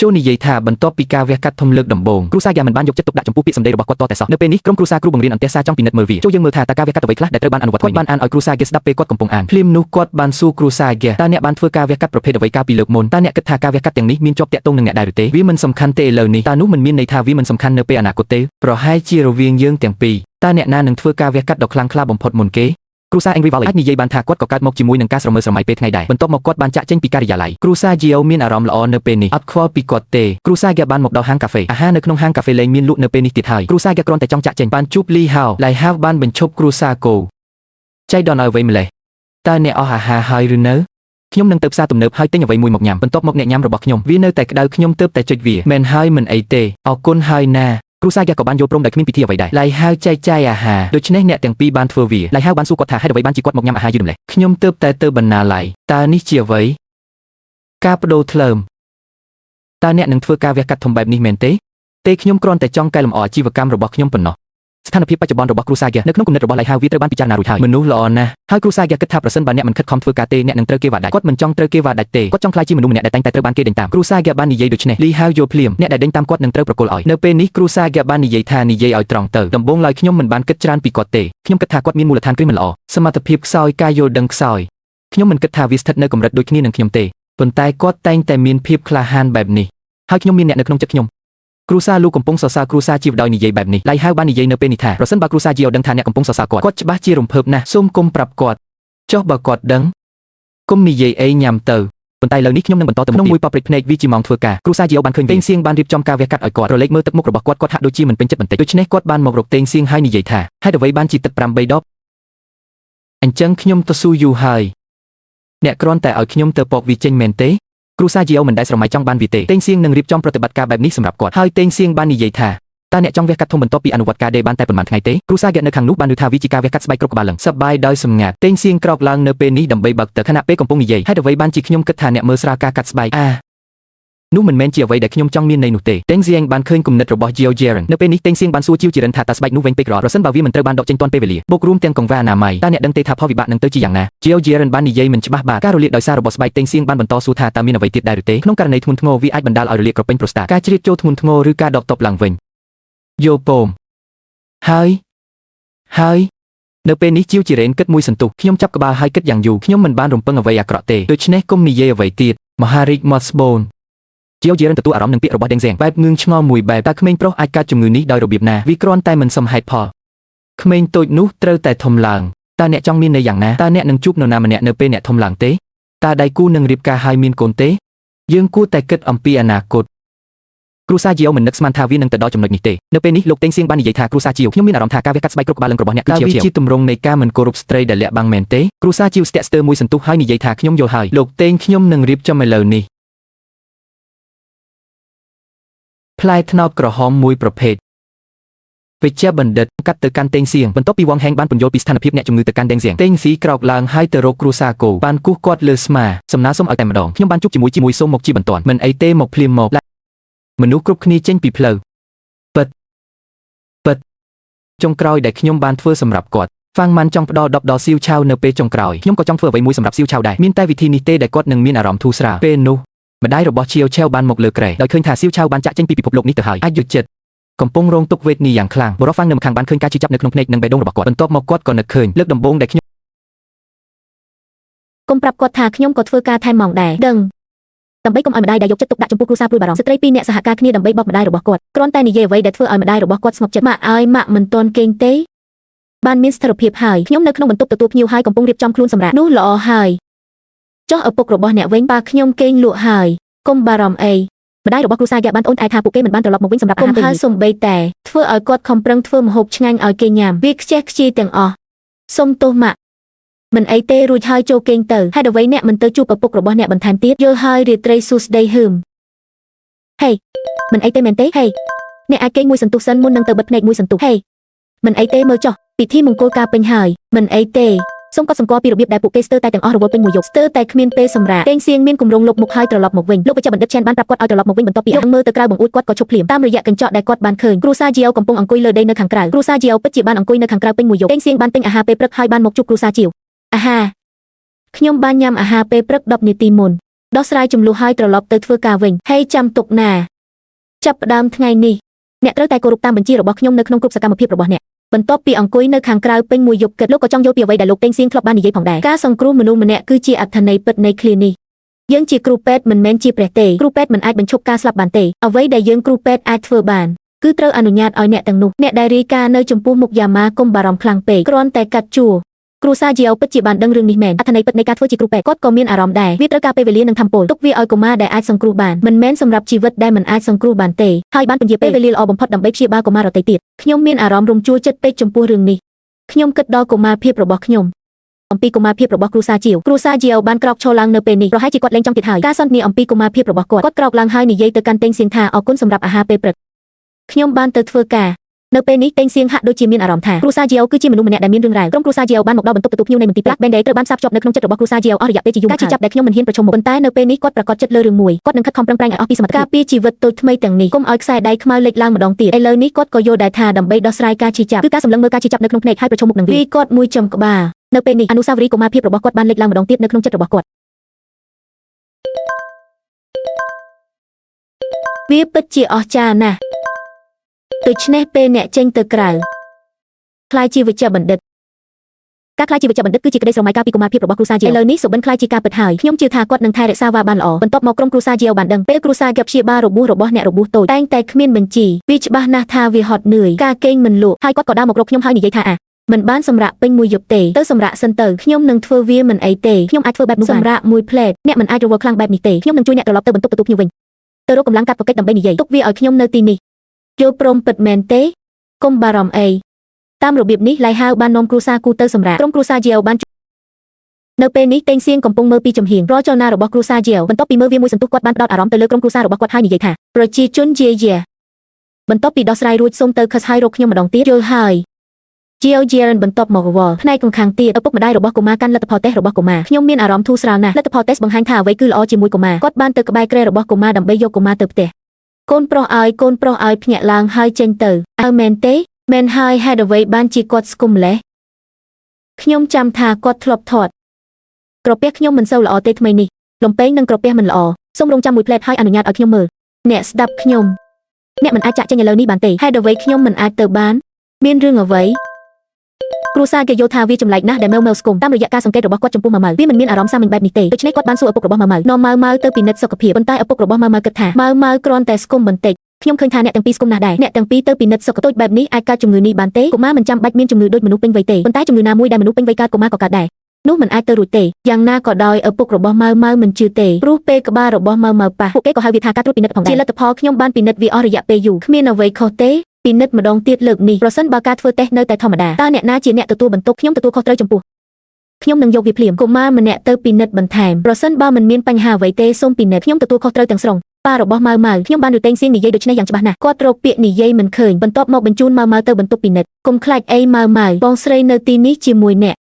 កចូលនិយាយថាបន្ទាប់ពីការវះកាត់ធំលើកដំបូងគ្រួសារយ៉ាមិនបានយកចិត្តទុកដាក់ចំពោះពាក្យសម្ដីរបស់គាត់តតែសោះនៅពេលនេះក្រុមគ្រួសារគ្រូបង្រៀនអន្តរសាចង់ពិនិត្យមើលវាចូលយើងមើលថាតើការវះកាត់អ្វីខ្លះដែលត្រូវបានអនុវត្តគាត់បានអានឲ្យគ្រួសារហ្គាស្ដាប់ពេលគាត់កំពុងអានភ្លាមនោះគាត់បានសួរគ្រួសារហ្គាតើអ្នកបានធ្វើការវះកាត់ប្រភេទអ្វីកាលពីលើកមុនតើអ្នកគិតថាការវះកាត់ទាំងនេះមានជាប់តាក់ទងនឹងអ្នកដែរឬទេវាមិនសំខាន់ទេឥឡូវនេះតើនោះមិនមានន័យថាវាមិនសំខាន់នៅពេលអនាគតទេប្រហែលជារវាងយើងទាំងពីរតើអ្នកណានឹងធ្វើការវះកាត់ដ៏ខ្លាំងក្លាបំផុតមុនគេគ្រូសា Angry Valley អាចនិយាយបានថាគាត់ក៏កើតមកជាមួយនឹងការស្រមើស្រមៃពេលថ្ងៃដែរបន្ទាប់មកគាត់បានចាក់ចេញពីការិយាល័យគ្រូសា Gio មានអារម្មណ៍ល្អនៅពេលនេះអត់ខ្វល់ពីគាត់ទេគ្រូសា Gia បានមកដល់ហាងកាហ្វេអាហារនៅក្នុងហាងកាហ្វេលែងមានលក់នៅពេលនេះទៀតហើយគ្រូសា Gia គ្រាន់តែចង់ចាក់ចេញបានជួប Lee Hao ឡៃ Hao បានបញ្ឈប់គ្រូសាគោចៃដន្យឲ្យអ្វីម្លេះតើអ្នកអស់អាហារហើយឬនៅខ្ញុំនឹងទៅផ្សារទំនើបហើយទិញអ្វីមួយមកញ៉ាំបន្ទាប់មកអ្នកញ៉ាំរបស់ខ្ញុំវានៅតែក្តៅខ្ញុំទើបតែចុចវាមិនហើយមិនអីទេអរគុណហើយណាគ្រូសាយ៉ាក៏បានយល់ព្រមដោយគ្មានពិធីអ្វីដែរឡៃហៅចែកចាយអាហារដូច្នេះអ្នកទាំងពីរបានធ្វើវាឡៃហៅបានសួរគាត់ថាហេតុអ្វីបានជាគាត់មកញ៉ាំអាហារយឺតម្លេះខ្ញុំទើបតែទៅបណ្ណាល័យតើនេះជាអ្វីការបដូរថ្លើមតើអ្នកនឹងធ្វើការវះកាត់ធំបែបនេះមែនទេខ្ញុំគ្រាន់តែចង់កែលម្អអាជីវកម្មរបស់ខ្ញុំប៉ុណ្ណោះស្ថានភាពបច្ចុប្បន្នរបស់គ្រូសាយ៉ានៅក្នុងគំនិតរបស់ឡៃហៅវាត្រូវបានពិចារណារួចហើយមនុស្សល្អណាស់ហើយគ្រូសាយ៉ាគិតថាប្រសិនបើអ្នកមិនខិតខំធ្វើការទេអ្នកនឹងត្រូវគេវ៉ាដាច់គាត់មិនចង់ត្រូវគេវ៉ាដាច់ទេគាត់ចង់ក្លាយជាមនុស្សម្នាក់ដែលតែងតែត្រូវបានគេដេញតាមគ្រូសាយ៉ាបាននិយាយដូច្នេះលីហៅយល់ភ្លាមអ្នកដែលដេញតាមគាត់នឹងត្រូវប្រគល់ឲ្យនៅពេលនេះគ្រូសាយ៉ាបាននិយាយថានិយាយឲ្យត្រង់ទៅដំបូងឡើយខ្ញុំមិនបានគិតច្រើនពីគាត់ទេខ្ញុំគិតថាគាត់មានមូលដ្ឋានគ្រឹះមិនល្អសមត្ថភាពខ្សោយការយល់ដឹងខ្សោយខ្ញុំមិនគិតថាវាស្ថិតនៅកម្រិតដូចគ្នានឹងខ្ញុំទេប៉ុន្តែគាត់តែងតែមានភាពក្លាហានបែបនេះហើយខ្ញុំមានអ្នកនៅក្នុងចិត្តខ្ញុំគ្រូសាលោកកំពុងសរសើរគ្រូសាជីវដោយនិយាយបែបនេះឡៃហៅបាននិយាយនៅពេលនេះថាប្រសិនបើគ្រូសាជីវដឹងថាអ្នកកំពុងសរសើរគាត់ច្បាស់ជារំភើបណាស់សូមគុំប្រាប់គាត់ចុះបើគាត់ដឹងគុំនិយាយអីញ៉ាំទៅប៉ុន្តែឥឡូវនេះខ្ញុំនឹងបន្តទៅក្នុងមួយប៉ព្រិចភ្នែកវាជាម៉ោងធ្វើការគ្រូសាជីវបានឃើញតេងសៀងបានរៀបចំការវះកាត់ឲ្យគាត់រលែកមើលទឹកមុខរបស់គាត់ហាក់ដូចជាមិនពេញចិត្តបន្តិចដូច្នេះគាត់បានមករកតេងសៀងហើយនិយាយថាហេតុអ្វីបានជាទឹក8 ដបអញ្ចឹងខ្ញុំទៅស៊ូយូហើយអ្នកគ្រាន់តែឲ្យខ្ញុំទៅពកវាចេញមែនទេគ្រូសាជីអូមិនដែលស្រមៃចង់បានវាទេតេងសៀងនឹងរៀបចំប្រតិបត្តិការបែបនេះសម្រាប់គាត់ហើយតេងសៀងបាននិយាយថាតើអ្នកចង់វះកាត់ធំបន្ទាប់ពីអនុវត្តការដេបានតែប៉ុន្មានថ្ងៃទេគ្រូសាហ្គានៅខាងនោះបានឮថាវាជាការវះកាត់ស្បែកគ្រប់ក្បាលឡើងសប្បាយដោយសម្ងាត់តេងសៀងក្រោកឡើងនៅពេលនេះដើម្បីបើកទឹកខណៈពេលកំពុងនិយាយហេតុអ្វីបានជាខ្ញុំគិតថាអ្នកមើលស្រាលការកាត់ស្បែកនោះមិនមែនជាអ្វីដែលខ្ញុំចង់មានន័យនោះទេតេងសៀងបានឃើញគំនិតរបស់ Gio Jaren នៅពេលនេះតេងសៀងបានសួរជីវជីរិនថាតើស្បែកនោះវិញពេកប្រសិនបើវាមិនត្រូវបានដកចេញទាន់ពេលវេលាបូករួមទាំងកង្វះអនាម័យតើអ្នកដឹងទេថាផលវិបាកនឹងទៅជាយ៉ាងណា Gio Jaren បាននិយាយមិនច្បាស់បាទការរលាកដោយសាររបស់ស្បែកតេងសៀងបានបន្តសួរថាតើមានអ្វីទៀតដែរឬទេក្នុងករណីធ្ងន់ធ្ងរវាអាចបណ្ដាលឲ្យរលាកក្រពេញប្រូស្តាតការជ្រៀតចូលធ្ងន់ធ្ងរឬការដកតបឡើងវិញយោពមហើយនៅពេលនេះជីវជីរ៉េនគិតមួយសន្ទុះខ្ញុំចាប់ក្បាលហើយគិតយ៉ាងយូរខ្ញុំមិនបានរំពឹងអ្វីអាក្រក់ទេដូច្នេះគុំនិយាយអ្វីទៀតមហារាជ Mossbone ជីវជីរ៉េនទទួលអារម្មណ៍នឹងពាក្យរបស់ដេងសៀងបែបងឿងឆ្ងល់មួយបែបតើក្មេងប្រុសអាចកើតជំងឺនេះដោយរបៀបណាវាគ្រាន់តែមិនសមហេតុផលក្មេងតូចនោះត្រូវតែធំឡើងតើអ្នកចង់មានន័យយ៉ាងណាតើអ្នកនឹងជួបនរណាម្នាក់នៅពេលអ្នកធំឡើងទេតើដៃគូនឹងរៀបការហើយមានកូនទេយើងគួរតែគិតអំពីអនាគតគ្រូសាជីអូមិននឹកស្មានថាវានឹងទៅដល់ចំណុចនេះទេនៅពេលនេះលោកតេងសៀងបាននិយាយថាគ្រូសាជីអូខ្ញុំមានអារម្មណ៍ថាការវះកាត់ស្បែកគ្រប់ក្បាលឡើងរបស់អ្នកគឺជាជាទម្រង់នៃការមិនគោរពស្ត្រីដែលលាក់បាំងមែនទេគ្រូសាជីអូស្ទាក់ស្ទើរមួយសន្ទុះហើយនិយាយថាខ្ញុំយល់ហើយលោកតេងខ្ញុំនឹងរៀបចំឥឡូវនេះផ្លែត្នោតក្រហមមួយប្រភេទវិជ្ជាបណ្ឌិតកាត់ទៅកាន់តេងសៀងបន្ទាប់ពីវងហេងបានពន្យល់ពីស្ថានភាពអ្នកជំងឺទៅកាន់តេងសៀងតេងស៊ីក្រោកឡើងហើយទៅរកគ្រូសាគោបានគោះគាត់លើស្មាសំណើសុំឲ្យតែម្ដងខ្ញុំបានជួបជាមួយសូមមកជាបន្ទាន់មិនអីទេមកភ្លាមមកមនុស្សគ្រប់គ្នាចេញពីផ្លូវពិតចុងក្រោយដែលខ្ញុំបានធ្វើសម្រាប់គាត់ហ្វាំងម៉ាន់ចង់ផ្ដល់10ដល់សៀវឆាវនៅពេលចុងក្រោយខ្ញុំក៏ចង់ធ្វើអ្វីមួយសម្រាប់សៀវឆាវដែរមានតែវិធីនេះទេដែលគាត់នឹងមានអារម្មណ៍ធូរស្រាលពេលនោះម្ដាយរបស់ឈៀវឆាវបានមកលើគ្រែដោយឃើញថាសៀវឆាវបានចាក់ចេញពីពិភពលោកនេះទៅហើយអាចយកចិត្តកំពុងរងទុក្ខវេទនាយ៉ាងខ្លាំងបរិហ្វាំងនៅម្ខាងបានឃើញការជឿចាប់នៅក្នុងភ្នែកនិងបេះដូងរបស់គាត់បន្ទាប់មកគាត់ក៏នឹកឃើញលើកដំបូងដែលខ្ញុំគុំប្រាប់គាត់ថាខ្ញុំក៏ធ្វើការថែមម៉ោងដែរដឹងដើម្បីកុំឲ្យម្ដាយដែលយកចិត្តទុកដាក់ចំពោះគ្រួសារព្រួយបារម្ភស្ត្រីពីរនាក់សហការគ្នាដើម្បីបោកម្ដាយរបស់គាត់គ្រាន់តែនិយាយអ្វីដែលធ្វើឲ្យម្ដាយរបស់គាត់ស្ងប់ចិត្តម៉ាក់អើយម៉ាក់មិនទាន់គេងទេបានមានស្ថិរភាពហើយខ្ញុំនៅក្នុងបន្ទប់ទទួលភ្ញៀវហើយកំពុងរៀបចំខ្លួនសម្រាប់នោះល្អហើយចុះឪពុករបស់អ្នកវិញប៉ាខ្ញុំគេងលក់ហើយកុំបារម្ភអីម្ដាយរបស់គ្រូសាយ៉ាបានអូនឯថាពួកគេមិនបានត្រឡប់មកវិញសម្រាប់អាហារពេលសំបីតែធ្វើឲ្យគាត់ខំប្រឹងធ្វើម្ហូបឆ្ងាញ់ឲ្យគេញ៉ាំវាខ្ជះខ្ជាយទាំងអស់សុំទោសម៉ាក់ មិនអីទេរួចហើយចូលគេងទៅហើយដល់វ័យអ្នកមិនទៅជួបឪពុករបស់អ្នកបន្ថែមទៀតយល់ហើយរាត្រីសួស្ដីហឺមហេមិនអីទេមែនទេហេអ្នកអាចគេងមួយសន្ទុះសិនមុននឹងទៅបិទភ្នែកមួយសន្ទុះហេមិនអីទេមើលចុះពិធីមង្គលការពេញហើយមិនអីទេសូមកត់សម្គាល់ពីរបៀបដែលពួកគេស្ទើរតែទាំងអស់រវល់ពេញមួយយប់ស្ទើរតែគ្មានពេលសម្រាប់តេងសៀងមានគម្រោងលុបមុខហើយត្រឡប់មកវិញលោកវេជ្ជបណ្ឌិតឆែនបានប្រាប់គាត់ឲ្យត្រឡប់មកវិញបន្ទាប់ពីអង្គមើលទៅក្រៅបង្អួចគាត់ក៏ឈប់ភ្លាមតាមរយៈកញ្ចក់ដែលគាត់បានឃើញគ្រូសាជីយ៉ូកំពុងអង្គុយលើដីនៅខាងក្រៅគ្រូសាជីយ៉ូពិតជាបានអង្គុយនៅខាងក្រៅពេញមួយយប់តេងសៀងបានទិញអាហារពេលព្រឹកហើយបានមកជួបគ្រូសាជីយ៉ូអាហារខ្ញុំបានញ៉ាំអាហារពេលព្រឹក10នាទីមុនដោះស្រាយចំនួនហើយត្រឡប់ទៅធ្វើការវិញហេចាំទុកណាចាប់ផ្ដើមថ្ងៃនេះអ្នកត្រូវតែគោរពតាមបញ្ជារបស់ខ្ញុំនៅក្នុងគ្រប់សកម្មភាពរបស់អ្នកបន្ទាប់ពីអង្គុយនៅខាងក្រៅពេញមួយយប់គិតលោកក៏ចង់យល់ពីអ្វីដែលលោកតេងសៀងធ្លាប់បាននិយាយផងដែរការសង្គ្រោះមនុស្សម្នាក់គឺជាអត្ថន័យពិតនៃឃ្លានេះយើងជាគ្រូពេទ្យមិនមែនជាព្រះទេគ្រូពេទ្យមិនអាចបញ្ឈប់ការស្លាប់បានទេអ្វីដែលយើងគ្រូពេទ្យអាចធ្វើបានគឺត្រូវអនុញ្ញាតឲ្យអ្នកទាំងនោះអ្នកដែលរាយការណ៍នៅចំពោះមុខយ៉ាម៉ាកុំបារម្ភខ្លាំងពេកគ្រាន់តែកាត់ជួរគ្រូសាជីយ៉ូពិតជាបានដឹងរឿងនេះមែនអត្ថន័យពិតនៃការធ្វើជាគ្រូពេទ្យគាត់ក៏មានអារម្មណ៍ដែរវាត្រូវការពេលវេលានិងធម៌ពលទុកវាឲ្យកុមារដែលអាចសង្គ្រោះបានមិនមែនសម្រាប់ជីវិតដែលមិនអាចសង្គ្រោះបានទេហើយបានពន្យាពេលវេលាល្អបំផុតដើម្បីព្យាបាលកុមារដទៃទៀតខ្ញុំមានអារម្មណ៍រំជួលចិត្តពេកចំពោះរឿងនេះខ្ញុំគិតដល់កុមារភាពរបស់ខ្ញុំអំពីកុមារភាពរបស់គ្រូសាជីយ៉ូបានក្រោកឈរឡើងនៅពេលនេះប្រហែលជាគាត់លែងចង់ទៀតហើយការសន្ទនាអំពីកុមារភាពរបស់គាត់ក្រោកឡើងហើយនិយាយទៅកាន់តេងសៀងថាអរគុណសម្រាប់អាហារពេលព្រឹកខ្ញុំបានទៅធ្វើការនៅពេលនេះតេងសៀងហាក់ដូចជាមានអារម្មណ៍ថាគ្រូសាជីយ៉ូគឺជាមនុស្សម្នាក់ដែលមានរឿងរ៉ាវក្រុមគ្រូសាជីយ៉ូបានមកដល់បន្ទប់ទទួលភ្ញៀវនៃមន្ទីរប្រាក់បេនដេត្រូវបានផ្សារភ្ជាប់នៅក្នុងចិត្តរបស់គ្រូសាជីយ៉ូអស់រយៈពេលជាយូរការជិះចាប់ដែលខ្ញុំមិនហ៊ានប្រឈមមុខប៉ុន្តែនៅពេលនេះគាត់ប្រកាសចិត្តលើរឿងមួយគាត់នឹងខិតខំប្រឹងប្រែងឲ្យអស់ពីសមត្ថភាពការពារជីវិតតូចថ្មីទាំងនេះកុំឲ្យខ្សែដៃខ្មៅលេចឡើងម្ដងទៀតឥឡូវនេះគាត់ក៏យល់ដែរថាដើម្បីដោះស្រាយការជិះចាប់គឺការសម្លឹងមើលការជិះចាប់នៅក្នុងភ្នែកហើយប្រឈមមុខនឹងវាគាត់មួយចំក្បាលនៅពេលនេះអនុស្សាវរីយ៍កុមារភាពរបស់គាត់បានលេចឡើងម្ដងទៀតនៅក្នុងចិត្តរបស់គាត់វាពិតជាអស្ចារ្យណាស់ដូច្នេះពេលអ្នកចេញទៅក្រៅខ្លាយជាវេជ្ជបណ្ឌិតការខ្លាយជាវេជ្ជបណ្ឌិតគឺជាក្តីស្រមៃការពីកុមារភាពរបស់គ្រូសាជីយ៉ូឥឡូវនេះសុបិនខ្លាយជាការពិតហើយខ្ញុំជឿថាគាត់នឹងថែរក្សាវាបានល្អបន្ទាប់មកក្រុមគ្រូសាជីយ៉ូបានដឹងពេលគ្រូសាកែព្យាបាលរបួសរបស់អ្នករបួសតូចតែងតែគ្មានបញ្ជីវាច្បាស់ណាស់ថាវាហត់នឿយការគេងមិនលក់ហើយគាត់ក៏ដើរមករកខ្ញុំហើយនិយាយថាមិនបានសម្រាកពេញមួយយប់ទេទៅសម្រាកសិនទៅខ្ញុំនឹងធ្វើវាមិនអីទេខ្ញុំអាចធ្វើបែបនោះសម្រាកមួយផ្លែតអ្នកមិនអាចរវល់ខ្លាំងបែបនេះទេខ្ញុំនឹងជួយអ្នកត្រឡប់ទៅបន្ទប់ទទួលភ្ញៀវវិញទៅរកកម្លាំងកាត់ប្រកិច្ចដើម្បីនិយាយទុកវាឲ្យខ្ញុំនៅទីនេះយល់ព្រមពិតមែនទេកុំបារម្ភអីតាមរបៀបនេះឡៃហៅបាននាំគ្រួសារគូទៅសម្រាប់ក្រុមគ្រួសារជីយ៉ូបាននៅពេលនេះតេងសៀងកំពុងមើលពីចំហៀងរចលនារបស់គ្រួសារជីយ៉ូបន្ទាប់ពីមើលវាមួយសន្ទុះគាត់បានផ្ដោតអារម្មណ៍ទៅលើក្រុមគ្រួសាររបស់គាត់ហើយនិយាយថាប្រជាជនជាបន្ទាប់ពីដោះស្រាយរួចសូមទៅខិតហើយរកខ្ញុំម្ដងទៀតយល់ហើយជីយ៉ូបន្ទាប់មករវល់ផ្នែកខាងទៀតឪពុកម្ដាយរបស់កុមារកាន់លទ្ធផលតេស្តរបស់កុមារខ្ញុំមានអារម្មណ៍ធូរស្រាលណាស់លទ្ធផលតេស្តបង្ហាញថាអ្វីគឺល្អជាមួយកុមារគាត់បានទៅក្បែរគ្រែរបស់កុមារដើម្បីយកកុមារទៅផ្ទះកូនប្រុសឲ្យភ្ញាក់ឡើងហើយចេញទៅមែនទេមែនហើយហេតុអ្វីបានជាគាត់ស្គមម្លេះខ្ញុំចាំថាគាត់ធ្លាប់ធាត់ក្រពះខ្ញុំមិនសូវល្អទេថ្មីនេះលំពេងនិងក្រពះមិនល្អសូមរងចាំមួយផ្លែតហើយអនុញ្ញាតឲ្យខ្ញុំមើលអ្នកស្ដាប់ខ្ញុំអ្នកមិនអាចចាក់ចេញឥឡូវនេះបានទេហេតុអ្វីខ្ញុំមិនអាចទៅបានមានរឿងអ្វីគ្រូសាគេយល់ថាវាចម្លែកណាស់ដែលមើលស្គមតាមរយៈការសង្កេតរបស់គាត់ចំពោះម៉ៅម៉ៅវាមិនមានអារម្មណ៍សាមញ្ញបែបនេះទេដូច្នេះគាត់បានសួរឪពុករបស់ម៉ៅម៉ៅនាំម៉ៅម៉ៅទៅពិនិត្យសុខភាពប៉ុន្តែឪពុករបស់ម៉ៅម៉ៅគិតថាម៉ៅម៉ៅគ្រាន់តែស្គមបន្តិចខ្ញុំឃើញថាអ្នកទាំងពីរស្គមណាស់ដែរអ្នកទាំងពីរទៅពិនិត្យសុខភាពបែបនេះអាចកើតជំងឺនេះបានទេកុមារមិនចាំបាច់មានជំងឺដូចមនុស្សពេញវ័យទេប៉ុន្តែជំងឺណាមួយដែលមនុស្សពេញវ័យកើតកុមារក៏កើតដែរនោះមិនអាចទៅរួចទេយ៉ាងណាក៏ដោយឪពុករបស់ម៉ៅម៉ៅមិនជឿទេព្រោះពេលក្បាលរបស់ម៉ៅម៉ៅប៉ះពួកគេក៏ហៅវាថាការត្រួតពិនិត្យផងដែរជាលទ្ធផលខ្ញុំបានពិនិត្យវាអស់រយៈពេលយូរគ្មានអ្វីខុសទេពិនិត្យម្ដងទៀតលើកនេះប្រសិនបើការធ្វើតេស្តនៅតែធម្មតាតើអ្នកណាជាអ្នកទទួលបន្ទុកខ្ញុំទទួលខុសត្រូវចំពោះខ្ញុំនឹងយកវាភ្លាមកុមារម្នាក់ទៅពិនិត្យបន្ថែមប្រសិនបើមិនមានបញ្ហាអ្វីទេសូមពិនិត្យខ្ញុំទទួលខុសត្រូវទាំងស្រុងប៉ារបស់ម៉ៅម៉ៅខ្ញុំបានរទេងសៀងនិយាយដូចនេះយ៉ាងច្បាស់ណាស់គាត់រកពាក្យនិយាយមិនឃើញបន្ទាប់មកបញ្ជូនម៉ៅម៉ៅទៅបន្ទប់ពិនិត្យកុំខ្លាចអីម៉ៅម៉ៅបងស្រីនៅទីនេះជាមួយអ្ន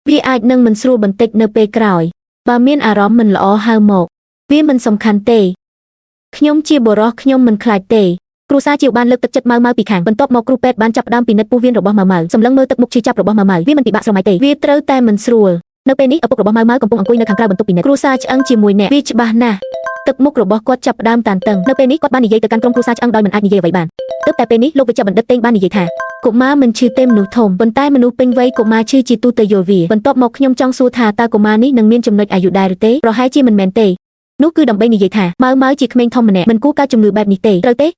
កវាអាចនឹងមិនស្រួលបន្តិចនៅពេលក្រោយបើមានអារម្មណ៍មិនល្អហៅមកវាមិនសំខាន់ទេខ្ញុំជាបុរសខ្ញុំមិនខ្លាចទេគ្រូសាជីវបានលើកទឹកចិត្តម៉ៅម៉ៅពីខាងបន្ទាប់មកគ្រូពេទ្យបានចាប់ផ្ដើមពិនិត្យពោះវៀនរបស់ម៉ៅម៉ៅសម្លឹងមើលទឹកមុខឈឺចាប់របស់ម៉ៅម៉ៅវាមិនពិបាកស្រមៃទេវាត្រូវតែមិនស្រួលនៅពេលនេះឪពុករបស់ម៉ៅម៉ៅកំពុងអង្គុយនៅខាងក្រៅបន្ទប់ពិនិត្យគ្រូសាឆ្អឹងជាមួយអ្នកវាច្បាស់ណាស់ទឹកមុខរបស់គាត់ចាប់ផ្ដើមតានតឹងនៅពេលនេះគាត់បាននិយាយទៅកាន់ក្រុមគ្រូសាឆ្អឹងដោយមិនអាចនិយាយអ្វីបានទើបតែពេលនេះលោកវេជ្ជបណ្ឌិតតេងបាននិយាយថាកុមារមិនឈឺទេមនុស្សធំប៉ុន្តែមនុស្សពេញវ័យកុមារឈឺជាទូទៅយល់វាបន្ទាប់មកខ្ញុំចង់សួរថាតើកុមារនេះនឹងមានចំណុចអាយុដែរឬទេប្រហែលជាមិនមែនទេនោះគឺដើម្បីនិយាយថាម៉ៅម៉ៅជាក្មេងធំម្នាក់មិនគួរកើតជំងឺបែបនេះទេត្រូវទ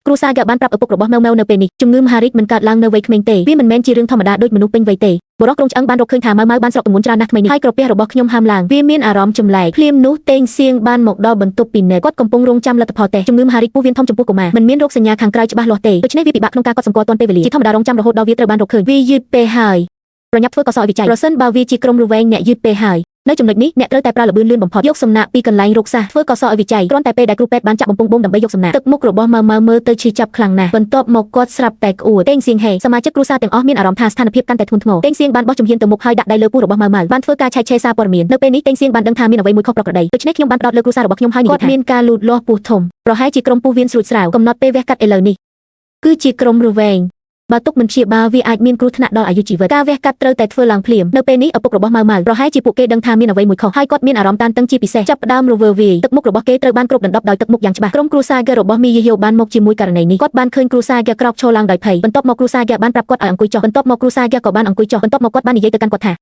េគ្រូសាក៏បានប្រាប់ឪពុករបស់ម៉ៅម៉ៅនៅពេលនេះជំងឺមហារីកមិនកើតឡើងនៅវ័យក្មេងទេវាមិនមែនជារឿងធម្មតាដូចមនុស្សពេញវ័យទេបុរសក្រុងឆ្អឹងបានរកឃើញថាម៉ៅម៉ៅបានស្រកទម្ងន់ច្រើនណាស់ថ្មីនេះហើយក្រពះរបស់ខ្ញុំហាមឡើងវាមានអារម្មណ៍ចម្លែកភ្លាមនោះតេងសៀងបានមកដល់បន្ទប់ពិនិត្យគាត់កំពុងរងចាំលទ្ធផលតេស្តជំងឺមហារីកពោះវៀនធំចំពោះកុមារមិនមានរោគសញ្ញាខាងក្រៅច្បាស់លាស់ទេដូច្នេះវាពិបាកក្នុងការកត់សម្គាល់ទាន់ពេលវេលាជាធម្មតារងចាំរហូតដល់វាត្រូវបានរកឃើញវាយឺតពេកហើយ ប្រញាប់ធ្វើកសោឲ្យវិច័យប្រសិនបើវាជាក្រុមរវែងអ្នកយឺតពេកហើយនៅចំណុចនេះអ្នកត្រូវតែប្រើល្បឿនលឿនបំផុតយកសំណាក់ពីកន្លែងរកសាធ្វើកសោឲ្យវិច័យគ្រាន់តែពេលដែលគ្រូពេទ្យបានចាក់បំពង់បូមដើម្បីយកសំណាក់ទឹកមុខរបស់ម៉ៅម៉ៅមើលទៅឈឺចាប់ខ្លាំងណាស់បន្ទាប់មកគាត់ស្រាប់តែក្អួតតេងសៀងហេសមាជិកគ្រួសារទាំងអស់មានអារម្មណ៍ថាស្ថានភាពកាន់តែធ្ងន់ធ្ងរតេងសៀងបានបោះជំហានទៅមុខហើយដាក់ដៃលើពោះរបស់ម៉ៅម៉ៅបានធ្វើការឆែកឆេរសារព័ត៌មាននៅពេលនេះតេងសៀងបានដឹងថាមានអ្វីមួយខុសប្រក្រតីដូច្នេះខ្ញុំបានផ្ដោតលើគ្រួសាររបស់ខ្ញុំហើយនិយាយថាគាត់មានការលូតលាស់ពោះធំប្រហែលជាក្រុមពោះវៀនស្រួចស្រាវកំណត់ពេលវះកាត់ឥឡូវនេះគឺជាក្រុមរវែងបើទុកមិនព្យាបាលវាអាចមានគ្រោះថ្នាក់ដល់អាយុជីវិតការវះកាត់ត្រូវតែធ្វើឡើងភ្លាមនៅពេលនេះឪពុករបស់ម៉ៅម៉ៅប្រហែលជាពួកគេដឹងថាមានអ្វីមួយខុសហើយគាត់មានអារម្មណ៍តានតឹងជាពិសេសចាប់ផ្ដើមរវើវាយទឹកមុខរបស់គេត្រូវបានគ្របដណ្ដប់ដោយទឹកមុខយ៉ាងច្បាស់ក្រុមគ្រួសារហ្គារបស់មីយេហូបានមកជាមួយករណីនេះគាត់បានឃើញគ្រួសារហ្គាក្រោកឈរឡើងដោយភ័យបន្ទាប់មកគ្រួសារហ្គាបានប្រាប់គាត់ឲ្យអង្គុយចុះបន្ទាប់មកគ្រួសារហ្គាក៏បានអង្គុយចុះបន្ទាប់មកគាត់បាននិយាយទៅកាន់គាត់ថា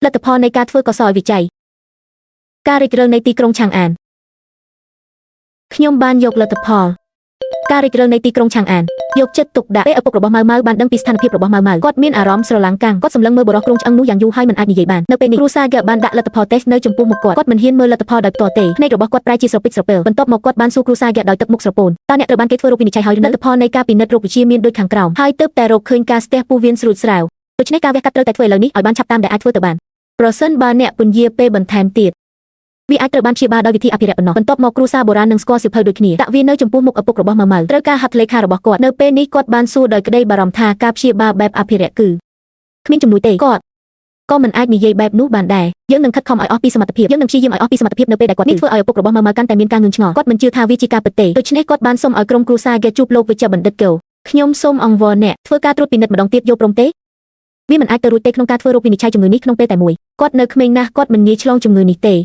លទ្ធផលនៃការធ្វើកសោឲ្យវិច័យការរិចរើនៃទីក្រុងឆាងអានខ្ញុំបានយកលទ្ធផលការរិចរើនៃទីក្រុងឆាងអានយកចិត្តទុកដាក់ពេលឪពុករបស់ម៉ៅម៉ៅបានដឹងពីស្ថានភាពរបស់ម៉ៅម៉ៅគាត់មានអារម្មណ៍ស្រឡាំងកាំងគាត់សម្លឹងមើលបរិសុទ្ធក្រុងឆ្អឹងនោះយ៉ាងយូរហើយមិនអាចនិយាយបាននៅពេលនេះគ្រូសាហ្គាបានដាក់លទ្ធផលតេស្តនៅចំពោះមុខគាត់មិនហ៊ានមើលលទ្ធផលដោយផ្ទាល់ទេភ្នែករបស់គាត់ប្រែជាស្រពិចស្រពិលបន្ទាប់មកគាត់បានសួរគ្រូសាហ្គាដោយទឹកមុខស្រពោនតើអ្នកត្រូវបានគេធ្វើរោគវិនិច្ឆ័យហើយឬនៅលទ្ធផលនៃការពិនិត្យរោគវិទ្យាមានដូចខាងក្រោមហើយទើបតែរកឃើញការស្ទះពោះវៀនស្រួចស្រាវដូច្នេះការវះកាត់ត្រូវតែធ្វើឥឡូវនេះឲ្យបានឆាប់តាមដែលអាចធ្វើទៅបានប្រសិនបើអ្នកពន្យាពេលបន្ថែមទៀតវាអាចត្រូវបានព្យាបាលដោយវិធីអភិរក្សប៉ុណ្ណោះបន្ទាប់មកគ្រួសារបុរាណនឹងស្គាល់សៀវភៅដូចគ្នាដាក់វានៅចំពោះមុខឪពុករបស់ម៉ៅម៉ៅត្រូវការហត្ថលេខារបស់គាត់នៅពេលនេះគាត់បានសួរដោយក្តីបារម្ភថាការព្យាបាលបែបអភិរក្សគឺគ្មានជំនួយទេគាត់ក៏មិនអាចនិយាយបែបនោះបានដែរយើងនឹងខិតខំឲ្យអស់ពីសមត្ថភាពយើងនឹងព្យាយាមឲ្យអស់ពីសមត្ថភាពនៅពេលដែលគាត់នេះធ្វើឲ្យឪពុករបស់ម៉ៅម៉ៅកាន់តែមានការងឿងឆ្ងល់គាត់មិនជឿថាវាជាការពិតទេដូច្នេះគាត់បានសុំឲ្យក្រុមគ្រួសារហ្គាជួបលោកវិជ្ជបណ្ឌិតកោខ្ញុំសូមអង្វរអ្នកធ្វើការត្រួតពិនិត្យម្ដងទៀតយកព្រមទេវាមិនអាចទៅរួចទេក្នុងការធ្វើរោគវិនិច្ឆ័យជំងឺនេះក្នុងពេលតែមួយគាត់នៅក្មេងណាស់គាត់មិនងាយឆ្លងជំងឺនេះទ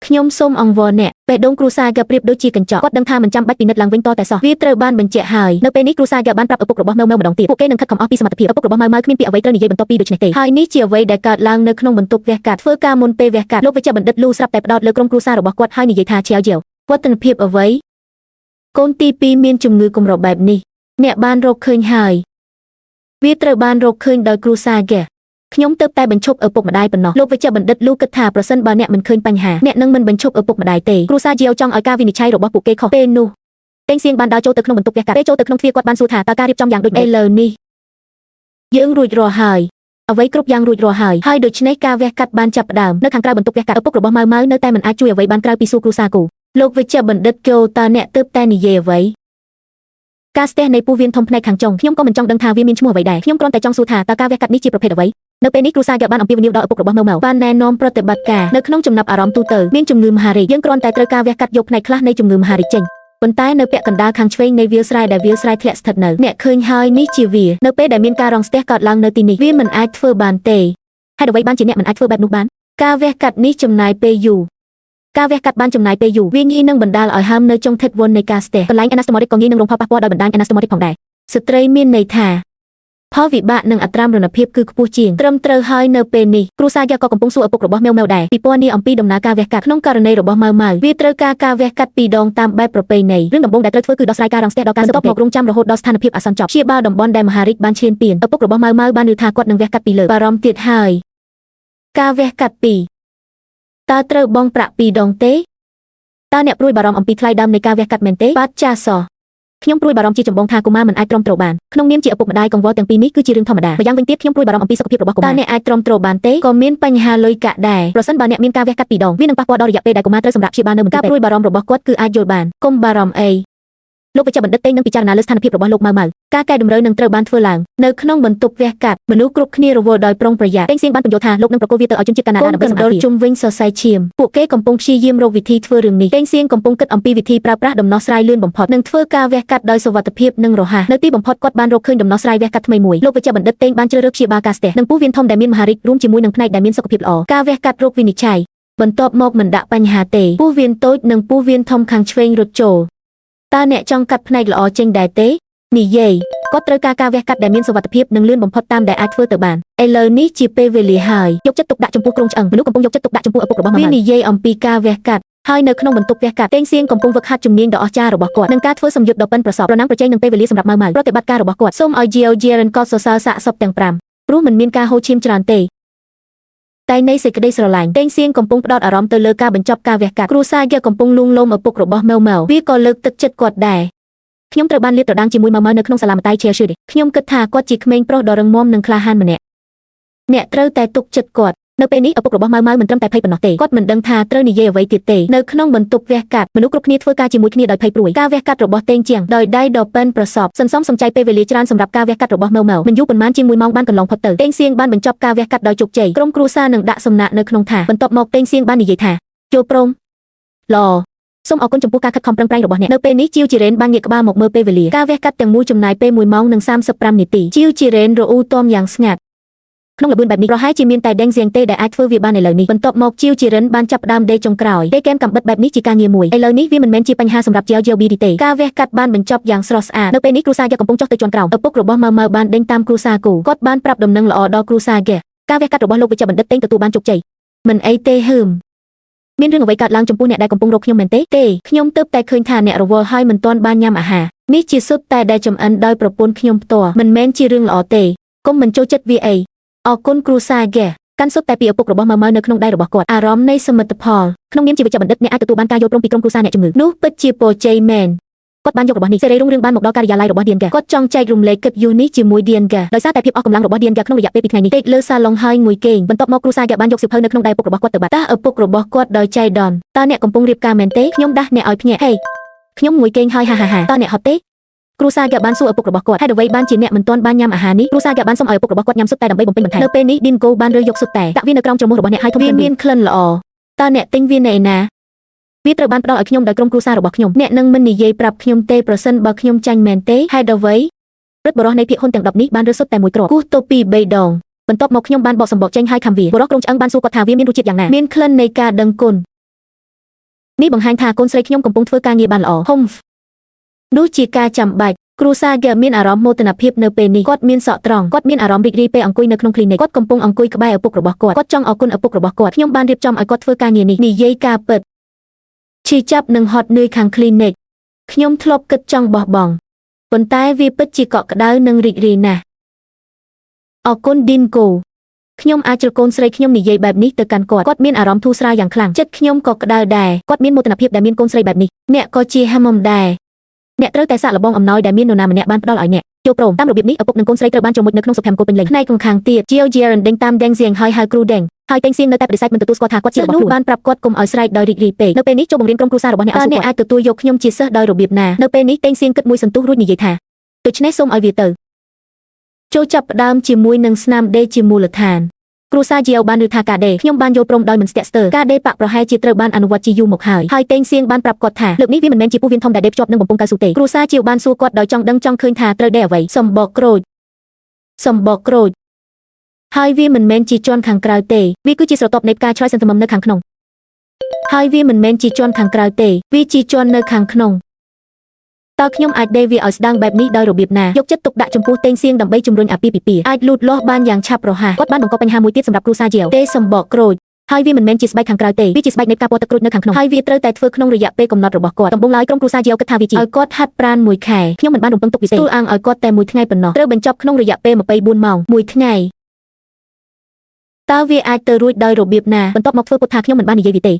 េខ្ញុំសូមអង្វរអ្នកបេះដូងគ្រួសារហ្គាប្រៀបដូចជាកញ្ចក់គាត់ដឹងថាមិនចាំបាច់ពិនិត្យឡើងវិញតតែសោះវាត្រូវបានបញ្ជាក់ហើយនៅពេលនេះគ្រួសារហ្គាបានប្រាប់ឪពុករបស់ម៉ៅម៉ៅម្ដងទៀតពួកគេនឹងខិតខំអស់ពីសមត្ថភាពឪពុករបស់ម៉ៅម៉ៅគ្មានពាក្យអ្វីត្រូវនិយាយបន្ទាប់ពីដូច្នេះទេហើយនេះជាអ្វីដែលកើតឡើងនៅក្នុងបន្ទប់វះកាត់ធ្វើការមុនពេលវះកាត់លោកវិជ្ជបណ្ឌិតលូស្រាប់តែផ្ដោតលើក្រុមគ្រួសាររបស់គាត់ហើយនិយាយថាជាវវត្តនភាពអ្វីកូនទី2មានជំងឺកម្របែបនេះអ្នកបានរកឃើញហើយវាត្រូវបានរកឃើញដោយគ្រួសារហ្គាខ្ញុំទើបតែបញ្ឈប់ឪពុកម្ដាយប៉ុណ្ណោះលោកវិជ្ជបណ្ឌិតលូគិតថាប្រសិនបើអ្នកមិនឃើញបញ្ហាអ្នកនឹងមិនបញ្ឈប់ឪពុកម្ដាយទេគ្រួសារជាវចង់ឲ្យការវិនិច្ឆ័យរបស់ពួកគេខុសពេលនោះតេងសៀងបានដើរចូលទៅក្នុងបន្ទប់វះកាត់ពេលចូលទៅក្នុងទ្វារគាត់បានសួរថាតើការរៀបចំយ៉ាងដូចម្តេចឥឡូវនេះយើងរួចរាល់ហើយអ្វីគ្រប់យ៉ាងរួចរាល់ហើយដូច្នេះការវះកាត់បានចាប់ផ្ដើមនៅខាងក្រៅបន្ទប់វះកាត់ឪពុករបស់ម៉ៅម៉ៅនៅតែមិនអាចជួយអ្វីបានក្រៅពីសួរគ្រួសារគូលោកវិជ្ជបណ្ឌិតកោតើអ្នកទើបតែនិយាយអ្វីការស្ទះនៃពោះវៀនធំផ្នែកខាងចុងខ្ញុំក៏មិនចង់ដឹងថាវាមានឈ្មោះអ្វីដែរខ្ញុំគ្រាន់តែចង់សួរថាតើការវះកាត់នេះជាប្រភេទអ្វីនៅពេលនេះគ្រូសាហ្គាបានអំពាវនាវដល់ឪពុករបស់ម៉ៅម៉ៅបានណែនាំប្រតិបត្តិការនៅក្នុងចំណាប់អារម្មណ៍ទូទៅមានជំងឺមហារីកយើងគ្រាន់តែត្រូវការវះកាត់យកផ្នែកខ្លះនៃជំងឺមហារីកចេញប៉ុន្តែនៅពាក់កណ្ដាលខាងឆ្វេងនៃវាលស្រែដែលវាលស្រែធ្លាក់ស្ថិតនៅអ្នកឃើញហើយនេះជាវានៅពេលដែលមានការរងស្ទះកើតឡើងនៅទីនេះវាមិនអាចធ្វើបានទេហេតុអ្វីបានជាអ្នកមិនអាចធ្វើបែបនោះបានការវះកាត់នេះចំណាយពេលយូរការវះកាត់បានចំណាយពេលយូរវាងាយនឹងបណ្ដាលឲ្យហើមនៅចុងថិតវណ្ឌនៃការស្ទះកន្លែង anastomotic ក៏ងាយនឹងរងផលប៉ះពាល់ដោយបណ្ដាញ anastomotic ផងដែរស្ត្រីមានន័យថាផលវិបាកនិងអត្រាមរណភាពគឺខ្ពស់ជាងត្រឹមត្រូវហើយនៅពេលនេះគ្រួសារហ្គាក៏កំពុងសួរឪពុករបស់ម៉ៅម៉ៅដែរពីពណ៌នេះអំពីដំណើរការវះកាត់ក្នុងករណីរបស់ម៉ៅម៉ៅវាត្រូវការវះកាត់ពីរដងតាមបែបប្រពៃណីរឿងដំបូងដែលត្រូវធ្វើគឺដោះស្រាយការរងស្ទះដល់ការបន្ទាប់មករងចាំរហូតដល់ស្ថានភាពអាសន្នចប់ព្យាបាលតំបន់ដែលមហារីកបានឈ្លានពានឪពុករបស់ម៉ៅម៉ៅបានឮថាគាត់នឹងវះកាត់ពីលើបារម្ភទៀតហើយការវះកាត់ពីរតើត្រូវបង់ប្រាក់ពីរដងទេតើអ្នកព្រួយបារម្ភអំពីថ្លៃដើមនៃការវះកាត់មែនទេបាទចាសោះខ្ញុំព្រួយបារម្ភជាចម្បងថាកុមារមិនអាចទ្រាំទ្របានក្នុងនាមជាឪពុកម្ដាយកង្វល់ទាំងពីរនេះគឺជារឿងធម្មតាម្យ៉ាងវិញទៀតខ្ញុំព្រួយបារម្ភអំពីសុខភាពរបស់កុមារតើអ្នកអាចទ្រាំទ្របានទេក៏មានបញ្ហាលុយកាក់ដែរប្រសិនបើអ្នកមានការវះកាត់ពីរដងវានឹងប៉ះពាល់ដល់រយៈពេលដែលកុមារត្រូវសម្រាប់ព្យាបាលនៅមន្ទីរពេទ្យការព្រួយបារម្ភរបស់គាត់គឺអាចយល់បានកុំបារម្ភអីលោកវិជ្ជបណ្ឌិតតេងនឹងពិចារណាលើស្ថានភាពរបស់លោកម៉ៅម៉ៅការកែតម្រូវនឹងត្រូវបានធ្វើឡើងនៅក្នុងបន្ទប់វះកាត់មនុស្សគ្រប់គ្នារវល់ដោយប្រុងប្រយ័ត្នតេងសៀងបានបញ្យល់ថាលោកនឹងប្រគល់វាទៅឲ្យជនជាតិកាណាដាដើម្បីសម្រាប់ជុំវិញសរសៃឈាមពួកគេកំពុងព្យាយាមរកវិធីធ្វើរឿងនេះតេងសៀងកំពុងគិតអំពីវិធីប្រើប្រាស់ដំណោះស្រាយលឿនបំផុតនិងធ្វើការវះកាត់ដោយសុវត្ថិភាពនិងរហ័សនៅទីបំផុតគាត់បានរកឃើញដំណោះស្រាយវះកាត់ថ្មីមួយលោកវិជ្ជបណ្ឌិតតេងបានជ្រើសរើសព្យាបាលការស្ទះនិងពោះវៀនធំដែលមានមហារីករួមជាមួយនឹងផ្នែកដែលមានសុខភាពល្អការវះកាត់រោគវិនិច្ឆ័យបន្ទាប់មកមិនដាក់បញ្ហាទេពោះវៀនតូចនិងពោះវៀនធំខាងឆ្វេងរត់ចូលតើអ្នកចង់កាត់ផ្នែកល្អចេញដែរទេនិយាយគាត់ត្រូវការវះកាត់ដែលមានសុវត្ថិភាពនិងលឿនបំផុតតាមដែលអាចធ្វើទៅបានឥឡូវនេះជាពេលវេលាហើយយកចិត្តទុកដាក់ចំពោះក្រុមឆ្អឹងមនុស្សកំពុងយកចិត្តទុកដាក់ចំពោះឪពុករបស់ម៉ៅម៉ៅនិយាយអំពីការវះកាត់ហើយនៅក្នុងបន្ទប់វះកាត់តេងសៀងកំពុងហ្វឹកហាត់ជំនាញដ៏អស្ចារ្យរបស់គាត់នឹងការធ្វើសម្យុទ្ធដ៏ប៉ិនប្រសប់ប្រណាំងប្រជែងនឹងពេលវេលាសម្រាប់ម៉ៅម៉ៅប្រតិបត្តិការរបស់គាត់សូមឲ្យ Jiren កោតសរសើរសាកសពទាំង5ព្រោះមិនមានការហូរឈាមច្រើនទេតែនៃសេចក្តីស្រឡាញ់តេងសៀងកំពុងផ្ដោតអារម្មណ៍ទៅលើការបញ្ចប់ការវះកាត់គ្រួសារហ្គាកំពុងលួងលោមឪពុករបស់ម៉ៅម៉ៅវាក៏លើកទឹកចិត្តគាត់ដែរខ្ញុំត្រូវបានលាតត្រដាងជាមួយម៉ៅម៉ៅនៅក្នុងសាលាមត្តេយ្យ Cheshire ខ្ញុំគិតថាគាត់ជាក្មេងប្រុសដ៏រឹងមាំនិងក្លាហានម្នាក់ អ្នកត្រូវតែទុកចិត្តគាត់នៅពេលនេះឪពុករបស់ម៉ៅម៉ៅមិនត្រឹមតែភ័យប៉ុណ្ណោះទេគាត់មិនដឹងថាត្រូវនិយាយអ្វីទៀតទេនៅក្នុងបន្ទប់វះកាត់មនុស្សគ្រប់គ្នាធ្វើការជាមួយគ្នាដោយភ័យព្រួយការវះកាត់របស់តេងជាងដោយដៃដ៏ប៉ិនប្រសប់សន្សំសំចៃពេលវេលាច្រើនសម្រាប់ការវះកាត់របស់ម៉ៅម៉ៅមិនយូរប៉ុន្មានជាង1ម៉ោងបានកន្លងផុតទៅតេងសៀងបានបញ្ចប់ការវះកាត់ដោយជោគជ័យក្រុមគ្រួសារនឹងដាក់សំណាក់នៅក្នុងថាបន្ទាប់មកតេងសៀងបាននិយាយថាចូលព្រមឡសូមអរគុណចំពោះការខិតខំប្រឹងប្រែងរបស់អ្នកនៅពេលនេះជីវជីរ៉េនបានងាកក្បាលមកមើលពេលវេលាការវះកាត់ទាំងមូលចំណាយពេល1ម៉ោងនិង35នាទីជីវជីរ៉េនរអ៊ូទមយ៉ាងស្ងាត់ក្នុងល្បឿនបែបនេះប្រហែលជាមានតែដេងសៀងទេដែលអាចធ្វើវាបានឥឡូវនេះបន្ទាប់មកជីវជីរិនបានចាប់ផ្ដើមដេកចុងក្រោយដេកហ្គេមកំបិតបែបនេះជាការងារមួយឥឡូវនេះវាមិនមែនជាបញ្ហាសម្រាប់ជាវប៊ីទេការវះកាត់បានបញ្ចប់យ៉ាងស្រស់ស្អាតនៅពេលនេះគ្រួសារយកកំពុងចុះទៅជាន់ក្រោមឪពុករបស់ម៉ៅម៉ៅបានដេញតាមគ្រួសារគូគាត់បានប្រាប់ដំណឹងល្អដល់គ្រួសារហ្គេការវះកាត់របស់លោកវិជ្ជបណ្ឌិតតេងទទួលបានជោគជ័យមិនអីទេហឺមមានរឿងអ្វីកើតឡើងចំពោះអ្នកដែលកំពុងរកខ្ញុំមែនទេខ្ញុំទើបតែឃើញថាអ្នករវល់ហើយមិនទាន់បានញ៉ាំអាហារនេះជាស៊ុបតែដែលចម្អិនដោយប្រពន្ធខ្ញុំផ្ទាល់មិនមែនជារឿងល្អទេកុំមិនចូលចិត្តវាអីអរគុណគ្រូសាហ្គេកាន់សុទ្ធតែពីឪពុករបស់ម៉ៅម៉ៅនៅក្នុងដៃរបស់គាត់អារម្មណ៍នៃសមិទ្ធផលក្នុងនាមជាវិជ្ជបណ្ឌិតអ្នកអាចទទួលបានការយល់ព្រមពីក្រុមគ្រួសារអ្នកជំងឺនោះពិតជាពរជ័យមែនគាត់បានយករបស់នេះសេរីរុងរឿងបានមកដល់ការិយាល័យរបស់ឌៀនហ្គេគាត់ចង់ចែករំលែកកិត្តិយសនេះជាមួយឌៀនហ្គេដោយសារតែភាពអស់កម្លាំងរបស់ឌៀនហ្គេក្នុងរយៈពេល2ថ្ងៃនេះពេកលើសាឡុងហើយងុយគេងបន្ទាប់មកគ្រូសាហ្គេបានយកសៀវភៅនៅក្នុងដៃឪពុករបស់គាត់ទៅបាត់តើឪពុករបស់គាត់ដោយចៃដន្យតើអ្នកកំពុងរៀបការមែនទេខ្ញុំដាស់អ្នកឲ្យភ្ញាក់ហេខ្ញុំងុយគេងហើយហាតើអ្នកហត់ទេគ្រូសាហ្គេបានសួរឪពុករបស់គាត់ហេតុអ្វីបានជាអ្នកមិនទាន់បានញ៉ាំអាហារនេះគ្រូសាហ្គេបានសុំឲ្យឪពុករបស់គាត់ញ៉ាំស៊ុបតែដើម្បីបំពេញបន្ថែមនៅពេលនេះឌីនគូបានរើសយកស៊ុបតែដាក់វានៅក្រោមច្រមុះរបស់អ្នកហើយធំវាមានក្លិនល្អតើអ្នកទិញវានៅឯណាវាត្រូវបានផ្ដល់ឲ្យខ្ញុំដោយក្រុមគ្រួសាររបស់ខ្ញុំអ្នកនឹងមិននិយាយប្រាប់ខ្ញុំទេប្រសិនបើខ្ញុំចាញ់មែនទេហេតុអ្វីព្រឹទ្ធបរិះនៃភាគហ៊ុនទាំង10នេះបានរើសស៊ុបតែមួយគ្រាប់គោះទៅពី3ដងបន្ទាប់មកខ្ញុំបានបកសម្បកចេញហើយខំវាបរិះក្រុមឆ្អឹងបានសួរគាត់ថាវាមានរសជាតិយ៉ាងណាមានក្លិននៃការដឹងគុណនេះបង្ហាញថាកូនស្រីខ្ញុំកំពុងធ្វើការងារបានល្អហុំនោះជាការចាំបាច់គ្រូសាហ្គេមានអារម្មណ៍មោទនភាពនៅពេលនេះគាត់មានសក់ត្រង់គាត់មានអារម្មណ៍រីករាយពេលអង្គុយនៅក្នុងគ្លីនិកគាត់កំពុងអង្គុយក្បែរឪពុករបស់គាត់ចង់អរគុណឪពុករបស់គាត់ខ្ញុំបានរៀបចំឲ្យគាត់ធ្វើការងារនេះនិយាយការពិតឈឺចាប់និងហត់នឿយខាងគ្លីនិកខ្ញុំធ្លាប់គិតចង់បោះបង់ប៉ុន្តែវាពិតជាកក់ក្ដៅនិងរីករាយណាស់អរគុណឌីនគូខ្ញុំអាចជ្រកូនស្រីខ្ញុំនិយាយបែបនេះទៅកាន់គាត់មានអារម្មណ៍ធូរស្រាលយ៉ាងខ្លាំងចិត្តខ្ញុំក៏ក្ដៅដែរគាត់មានមោទនភាពដែលមានកូនស្រីបែបនេះអ្នកក៏ជាហាមុំដែរអ្នកត្រូវតែសាកល្បងអំណោយដែលមាននរណាម្នាក់បានផ្ដល់ឲ្យអ្នកចូលព្រមតាមរបៀបនេះឪពុកនិងកូនស្រីត្រូវបានចូលមុខនៅក្នុងសុភមង្គលពេញលេញផ្នែកខាងទៀតជាវជារ៉ានដេញតាមដេងសៀងហើយហៅគ្រូដេងហើយតេងសៀងនៅតែបដិសេធមិនទទួលស្គាល់ថាគាត់ជារបស់ខ្លួនបានប្រាប់គាត់កុំឲ្យស្រែកដោយរីករាយពេកនៅពេលនេះចូលបង្រៀនក្រុមគ្រួសាររបស់អ្នកឲ្យអ្នកអាចទទួលយកខ្ញុំជាសិស្សដោយរបៀបណានៅពេលនេះតេងសៀងគិតមួយសន្ទុះរួចនិយាយថាដូច្នេះសូមឲ្យវាទៅចូលចាប់ផ្ដើមជាមួយនឹងស្នាមដេជាមូលដ្ឋានគ្រូសាជាវបានលើថាការដេខ្ញុំបានយល់ព្រមដោយមិនស្ទាក់ស្ទើរការដេបាក់ប្រហែលជាត្រូវបានអនុវត្តជាយូរមកហើយតេងសៀងបានប្រាប់គាត់ថាលើកនេះវាមិនមែនជាពោះវៀនធំដែលដេភ្ជាប់នឹងបំពង់កៅស៊ូទេគ្រូសាជាវបានសួរគាត់ដោយចង់ដឹងចង់ឃើញថាត្រូវដេអ្វីសំបកក្រូចហើយវាមិនមែនជាជាន់ខាងក្រៅទេវាគឺជាស្រទាប់នៃផ្កាឆ្លើយសន្តិមនៅខាងក្នុងហើយវាមិនមែនជាជាន់ខាងក្រៅទេវាជាជាន់នៅខាងក្នុងតើខ្ញុំអាចដេវាឲ្យស្ដាងបែបនេះដោយរបៀបណាយកចិត្តទុកដាក់ចំពោះតេងសៀងដើម្បីជំរុញអាពាហ៍ពិពាហ៍អាចលូតលាស់បានយ៉ាងឆាប់រហ័សគាត់បានបង្កបញ្ហាមួយទៀតសម្រាប់គ្រូសាជាវទេសំបកក្រូចហើយវាមិនមែនជាស្បែកខាងក្រៅទេវាជាស្បែកនៃផ្កាពណ៌ទឹកក្រូចនៅខាងក្នុងហើយវាត្រូវតែធ្វើក្នុងរយៈពេលកំណត់របស់គាត់ដំបូងឡើយក្រុមគ្រួសារជាវគិតថាវាជាឲ្យគាត់ហាត់ប្រាណមួយខែខ្ញុំមិនបានរំពឹងទុកពិសេសទូលអាងឲ្យគាត់តែមួយថ្ងៃប៉ុណ្ណោះត្រូវបញ្ចប់ក្នុងរយៈពេល24ម៉ោងមួយថ្ងៃតើវាអាចទៅរួចដោយរបៀបណាបន្ទាប់មកធ្វើពុតថាខ្ញុំមិនបាននិយាយវាទេ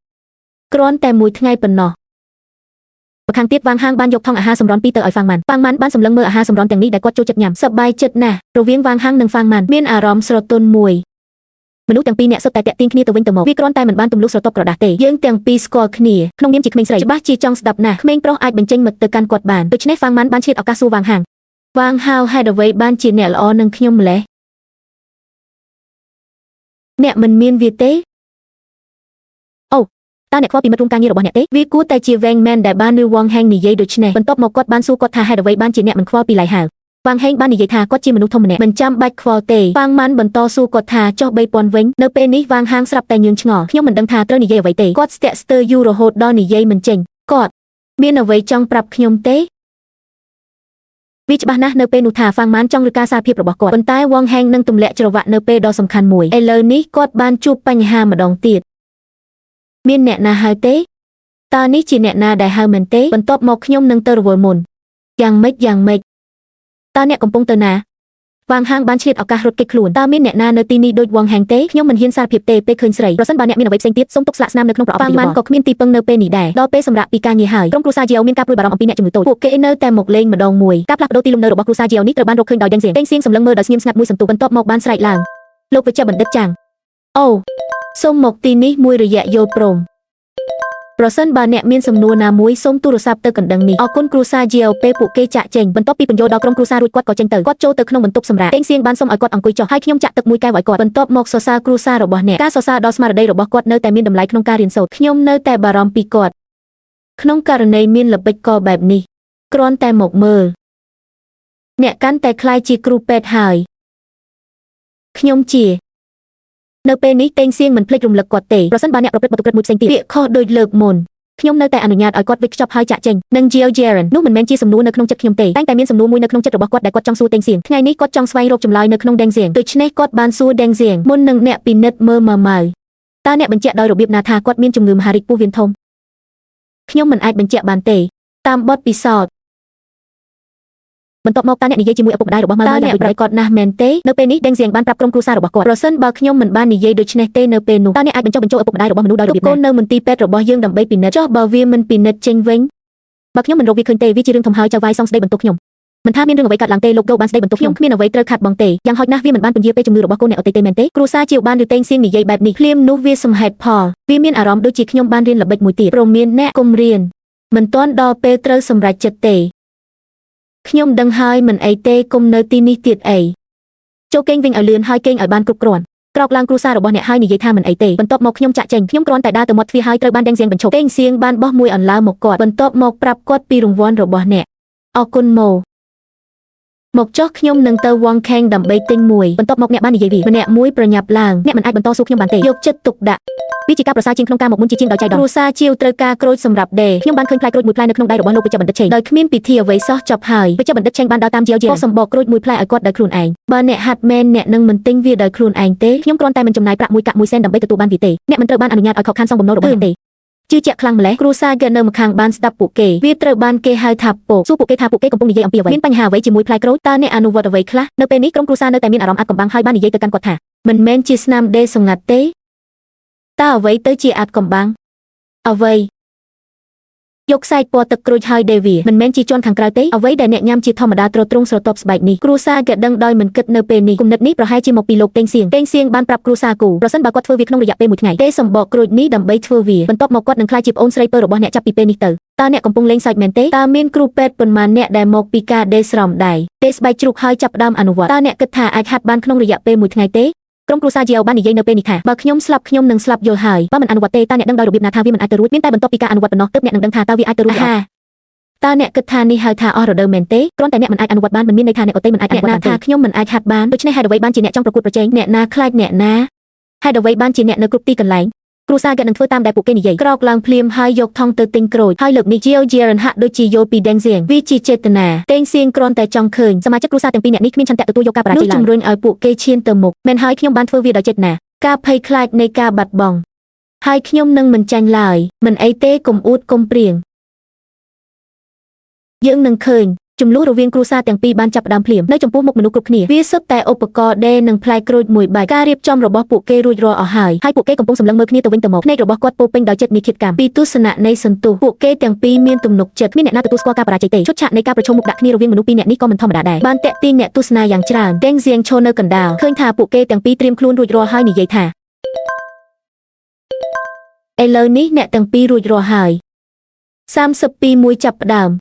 គ្រាន់តែមួយថ្ងៃប៉ុណ្ណោះម្ខាងទៀតវាងហាងបានយកថង់អាហារសម្រន់ពីរទៅឲ្យហ្វាងម៉ាន់បានសម្លឹងមើលអាហារសម្រន់ទាំងនេះដែលគាត់ចូលចិត្តញ៉ាំសប្បាយចិត្តណាស់រវាងវាងហាងនិងហ្វាងម៉ាន់មានអារម្មណ៍ស្រទន់មួយមនុស្សទាំងពីរអ្នកសុទ្ធតែតាក់ទាញគ្នាទៅវិញទៅមកវាគ្រាន់តែមិនបានទម្លុះស្រទាប់ក្រដាសទេយើងទាំងពីរស្គាល់គ្នាក្នុងនាមជាក្មេងស្រីច្បាស់ជាចង់ស្ដាប់ណាស់ក្មេងប្រុសអាចបញ្ចេញមិត្តទៅកាន់គាត់បានដូច្នេះហ្វាងម៉ាន់បានឆ្លៀតឱកាសសួរវាងហាងហៅហេតុអ្វីបានជាអ្នកល្អនឹងខ្ញុំម្ល៉េះអ្នកមិនមានវាទេតើអ្នកខ្វល់ពីមិត្តរួមការងាររបស់អ្នកទេវាគួរតែជាវែងមែនដែលបានឮវងហេងនិយាយដូច្នេះបន្ទាប់មកគាត់បានសួរគាត់ថាហេតុអ្វីបានជាអ្នកមិនខ្វល់ពីឡៃហៅវងហេងបាននិយាយថាគាត់ជាមនុស្សធំម្នាក់មិនចាំបាច់ខ្វល់ទេប៉ាងម៉ាន់បន្តសួរគាត់ថាចុះ3000វិញនៅពេលនេះវាងហាងស្រាប់តែញឿងឆ្ងល់ខ្ញុំមិនដឹងថាត្រូវនិយាយអ្វីទេគាត់ស្ទាក់ស្ទើរយូររហូតដល់និយាយមិនចេញគាត់មានអ្វីចង់ប្រាប់ខ្ញុំទេវាច្បាស់ណាស់នៅពេលនោះថាហ្វាងម៉ាន់ចង់ឬការសារភាពរបស់គាត់ប៉ុន្តែវងហេងនឹងទម្លាក់ច្រវាក់នៅពេលដ៏សំខាន់មួយឥឡូវនេះគាត់បានជួបបញ្ហាម្ដងទៀតមានអ្នកណាហៅទេតើនេះជាអ្នកណាដែលហៅមែនទេបន្ទាប់មកខ្ញុំនឹងទៅរវល់មុនយ៉ាងម៉េចតើអ្នកកំពុងទៅណាវាងហាងបានឆ្លៀតឱកាសរត់គេចខ្លួនតើមានអ្នកណានៅទីនេះដូចវងហេងទេខ្ញុំមិនហ៊ានសារភាពទេពេលឃើញស្រីប្រសិនបើអ្នកមានអ្វីផ្សេងទៀតសូមទុកស្លាកស្នាមនៅក្នុងប្រអប់វាងម៉ាន់ក៏គ្មានទីពឹងនៅពេលនេះដែរដល់ពេលសម្រាប់ពីការងារហើយក្រុមគ្រួសារជាវមានការព្រួយបារម្ភអំពីអ្នកជំងឺតូចពួកគេនៅតែមកលេងម្ដងមួយការផ្លាស់ប្ដូរទីលំនៅរបស់គ្រួសារជាវនេះត្រូវបានរកឃើញដោយដេងសៀងសម្លឹងមើលដោយស្ងៀមស្ងាត់មួយសន្ទុះបន្ទាប់មកបានស្រែកឡើង លោកវិជ្ជបណ្ឌិតចាំងអូសូមមកទីនេះមួយរយៈយល់ព្រមប្រសិនបើអ្នកមានសំណួរណាមួយសូមទូរស័ព្ទទៅកណ្ដឹងនេះអរគុណគ្រូសាជាពេលពួកគេចាក់ចេញបន្ទាប់ពីបញ្យល់ដល់ក្រុមគ្រូសារួចគាត់ក៏ចេញទៅគាត់ចូលទៅក្នុងបន្ទប់សម្រាប់តេងសៀងបានសុំឲ្យគាត់អង្គុយចុះហើយខ្ញុំចាក់ទឹកមួយកែវឲ្យគាត់បន្ទាប់មកសរសើរគ្រូសារបស់អ្នកការសរសើរដល់ស្មារតីរបស់គាត់នៅតែមានតម្លៃក្នុងការរៀនសូត្រខ្ញុំនៅតែបារម្ភពីគាត់ក្នុងករណីមានល្បិចកលបែបនេះគ្រាន់តែមកមើលអ្នកកាន់តែខ្លាយជាគ្រូពេទ្យហើយខ្ញុំជានៅពេលនេះតេងសៀងមិនភ្លេចរំលឹកគាត់ទេប្រសិនបើអ្នកប្រព្រឹត្តបទឧក្រិដ្ឋមួយផ្សេងទៀតពាក្យខុសដូចលើកមុនខ្ញុំនៅតែអនុញ្ញាតឲ្យគាត់វិចខ្ចប់ហើយចាក់ចេញនិង Jill Jaren នោះមិនមែនជាសំណួរនៅក្នុងចិត្តខ្ញុំទេតែតែមានសំណួរមួយនៅក្នុងចិត្តរបស់គាត់ដែលគាត់ចង់សួរតេងសៀងថ្ងៃនេះគាត់ចង់ស្វែងរកចម្លើយនៅក្នុង Deng Xiang ដូច្នេះគាត់បានសួរ Deng Xiang មុននឹងអ្នកពិនិត្យមើលម៉ៅតើអ្នកបញ្ជាក់ដោយរបៀបណាថាគាត់មានជំងឺមហារីកពោះវៀនធំខ្ញុំមិនអាចបញ្ជាក់បានទេតាមបទពិសោធន៍បន្ទាប់មកតើអ្នកនិយាយជាមួយឪពុកម្ដាយរបស់ម៉ៅយ៉ាងដូចគាត់ណាស់មែនទេនៅពេលនេះ Deng Xiang បានប្រាប់ក្រុមគ្រួសាររបស់គាត់ប្រសិនបើខ្ញុំមិនបាននិយាយដូច្នេះទេនៅពេលនោះតើអ្នកអាចបញ្ចុះបញ្ចូលឪពុកម្ដាយរបស់មនុស្សដោយរបៀបណាកូននៅមន្ទីរពេទ្យរបស់យើងដើម្បីពិនិត្យចុះបើវាមិនពិនិត្យចេញវិញបើខ្ញុំមិនរកវាឃើញទេវាជារឿងធំហើយចៅវាយសងស្ដីបន្ទោសខ្ញុំមិនថាមានរឿងអ្វីកើតឡើងទេលោក Go បានស្ដីបន្ទោសខ្ញុំគ្មានអ្វីត្រូវខាត់បងទេយ៉ាងហោចណាស់វាមិនបានពន្យាពេលជំងឺរបស់កូនអ្នកអត់ទេមែនទេគ្រូសាជាវបានឬតេងសៀងនិយាយបែបនេះភ្លាមនោះវាសំហេតុផលវាមានអារម្មណ៍ដូចជាខ្ញុំបានរៀនល្បិចមួយទៀតព្រមមានអ្នកគុំរៀនមិនទាន់ដល់ពេលត្រូវសម្រេចចិត្តទេខ្ញុំដឹងហើយមិនអីទេគុំនៅទីនេះទៀតអីចូលគេងវិញឲ្យលឿនហើយគេងឲ្យបានគ្រប់គ្រាន់ក្រោកឡើងគ្រូសាររបស់អ្នកហើយនិយាយថាមិនអីទេបន្ទាប់មកខ្ញុំចាក់ចេញខ្ញុំគ្រាន់តែដើរទៅមាត់ទ្វារហើយត្រូវបានដេងសៀងបញ្ឈប់ដេងសៀងបានបោះមួយអន្លើមកគាត់បន្ទាប់មកប្រាប់គាត់ពីរង្វាន់របស់អ្នកអរគុណមកចុះខ្ញុំនឹងទៅវងខេងដើម្បីទិញមួយបន្ទាប់មកអ្នកបាននិយាយវាម្នាក់មួយប្រញាប់ឡើងអ្នកមិនអាចបន្តសួរខ្ញុំបានទេយកចិត្តទុកដាក់វាជាការប្រសើរជាងក្នុងការមកមុនជាជាងដោយចៃដន្យគ្រូសាជាវត្រូវការក្រូចសម្រាប់ដេខ្ញុំបានឃើញផ្លែក្រូចមួយផ្លែនៅក្នុងដៃរបស់លោកវិជ្ជបណ្ឌិតឆេងដោយគ្មានពិធីអ្វីសោះចប់ហើយវិជ្ជបណ្ឌិតឆេងបានដើរតាមជាវសម្បកក្រូចមួយផ្លែឲ្យគាត់ដោយខ្លួនឯងបើអ្នកហាត់មែនអ្នកនឹងមិនទិញវាដោយខ្លួនឯងទេខ្ញុំគ្រាន់តែមិនចំណាយប្រាក់មួយកាក់មួយសេនដើម្បីទទួលបានវាទេអ្នកមិនត្រូវបានអនុញ្ញាតឲ្យខកខានសងបំណុលរបស់អ្នកទេជឿជាក់ខ្លាំងម្ល៉េះគ្រូសាគេនៅម្ខាងបានស្ដាប់ពួកគេវាត្រូវបានគេហៅថាពកសួរពួកគេថាពួកគេកំពុងនិយាយអំពីអ្វីមានបញ្ហាអ្វីជាមួយផ្លែក្រូចតើអ្នកអនុវត្តអ្វីខ្លះនៅពេលនេះក្រុមគ្រួសារនៅតែមានអារម្មណ៍អាថ៌កំបាំងហើយបាននិយាយទៅកាន់គាត់ថាមិនមែនជាស្នាមដេរសម្ងាត់ទេតើអ្វីទៅជាអាថ៌កំបាំងអ្វីយកខ្សែពណ៌ទឹកក្រូចហើយដេវីមិនមែនជាជន់ខាងក្រៅទេអ្វីដែលអ្នកញ៉ាំជាធម្មតាត្រត្រង់ស្រទាប់ស្បែកនេះគ្រូសាគេដឹងដោយមិនគិតនៅពេលនេះគំនិតនេះប្រហែលជាមកពីលោកតេងសៀងបានប្រាប់គ្រូសាគូប្រសិនបើគាត់ធ្វើវាក្នុងរយៈពេល1ថ្ងៃទេសម្បកក្រូចនេះដើម្បីធ្វើវាបន្ទាប់មកគាត់នឹងក្លាយជាប្អូនស្រីពៅរបស់អ្នកចាប់ពីពេលនេះទៅតើអ្នកកំពុងលេងសើចមែនទេតើមានគ្រូពេទ្យប៉ុន្មានអ្នកដែលមកពីការដេរស្រោមដៃទេស្បែកជ្រូកហើយចាប់ផ្ដើមអនុវត្តតើអ្នកគិតថាអាចហាត់បានក្នុងរយៈពេល1ថ្ងៃទេក្រុមគ្រួសារជាវបាននិយាយនៅពេលនេះថាបើខ្ញុំស្លាប់ខ្ញុំនឹងស្លាប់យល់ហើយបើមិនអនុវត្តទេតើអ្នកដឹងដោយរបៀបណាថាវាមិនអាចទៅរួចមានតែបន្ទាប់ពីការអនុវត្តប៉ុណ្ណោះទើបអ្នកនឹងដឹងថាតើវាអាចទៅរួចយ៉ាងតើអ្នកគិតថានេះហៅថាអស់រដូវមែនទេគ្រាន់តែអ្នកមិនអាចអនុវត្តបានមិនមានន័យថាអ្នកអត់ទេមិនអាចអនុវត្តបានទេខ្ញុំមិនអាចហាត់បានដូច្នេះហេតុអ្វីបានជាអ្នកចង់ប្រកួតប្រជែងអ្នកណាខ្លាចអ្នកណាហេតុអ្វីបានជាអ្នកនៅគ្រប់ទីកន្លែងគ្រូសាគេនឹងធ្វើតាមដែលពួកគេនិយាយក្រោកឡើងភ្លាមហើយយកថង់ទៅទិញក្រូចហើយលើកនេះ Jill Jaren ហាក់ដូចជាយល់ពី Deng Xiang វាជាចេតនាតេងសៀងគ្រាន់តែចង់ឃើញសមាជិកគ្រួសារទាំងពីរនាក់នេះគ្មានឆន្ទៈទទួលយកការបរាជ័យឡើយជំរុញឲ្យពួកគេឈានទៅមុខមែនហើយខ្ញុំបានធ្វើវាដោយចេតនាការភ័យខ្លាចនៃការបាត់បង់ហើយខ្ញុំនឹងមិនចាញ់ឡើយមិនអីទេកុំអួតកុំព្រៀងយើងនឹងឃើញចំនួនរវាងគ្រួសារទាំងពីរបានចាប់ផ្ដើមភ្លាមនៅចំពោះមុខមនុស្សគ្រប់គ្នាវាសុទ្ធតែឧបករណ៍ដេរនិងផ្លែក្រូចមួយបែបការរៀបចំរបស់ពួកគេរួចរាល់អស់ហើយពួកគេកំពុងសម្លឹងមើលគ្នាទៅវិញទៅមកភ្នែករបស់គាត់ពោពេញដោយចិត្តនិគិតកម្មពីទស្សនៈនៃសន្ទុះពួកគេទាំងពីរមានទំនុកចិត្តគ្មានអ្នកណាទទួលស្គាល់ការបរាជ័យទេឈុតឆាកនៃការប្រជុំមុខដាក់គ្នារវាងមនុស្សពីរនាក់នេះក៏មិនធម្មតាដែរបានតាក់ទាញអ្នកទស្សនាយ៉ាងច្រើនដេងសៀងឈរនៅកណ្ដាលឃើញថាពួកគេទាំងពីរត្រៀមខ្លួនរួចរាល់ហើយនិយាយថាឥឡូវនេះអ្នកទាំងពីររួចរាល់ហើយ32មួយចាប់ផ្ដើម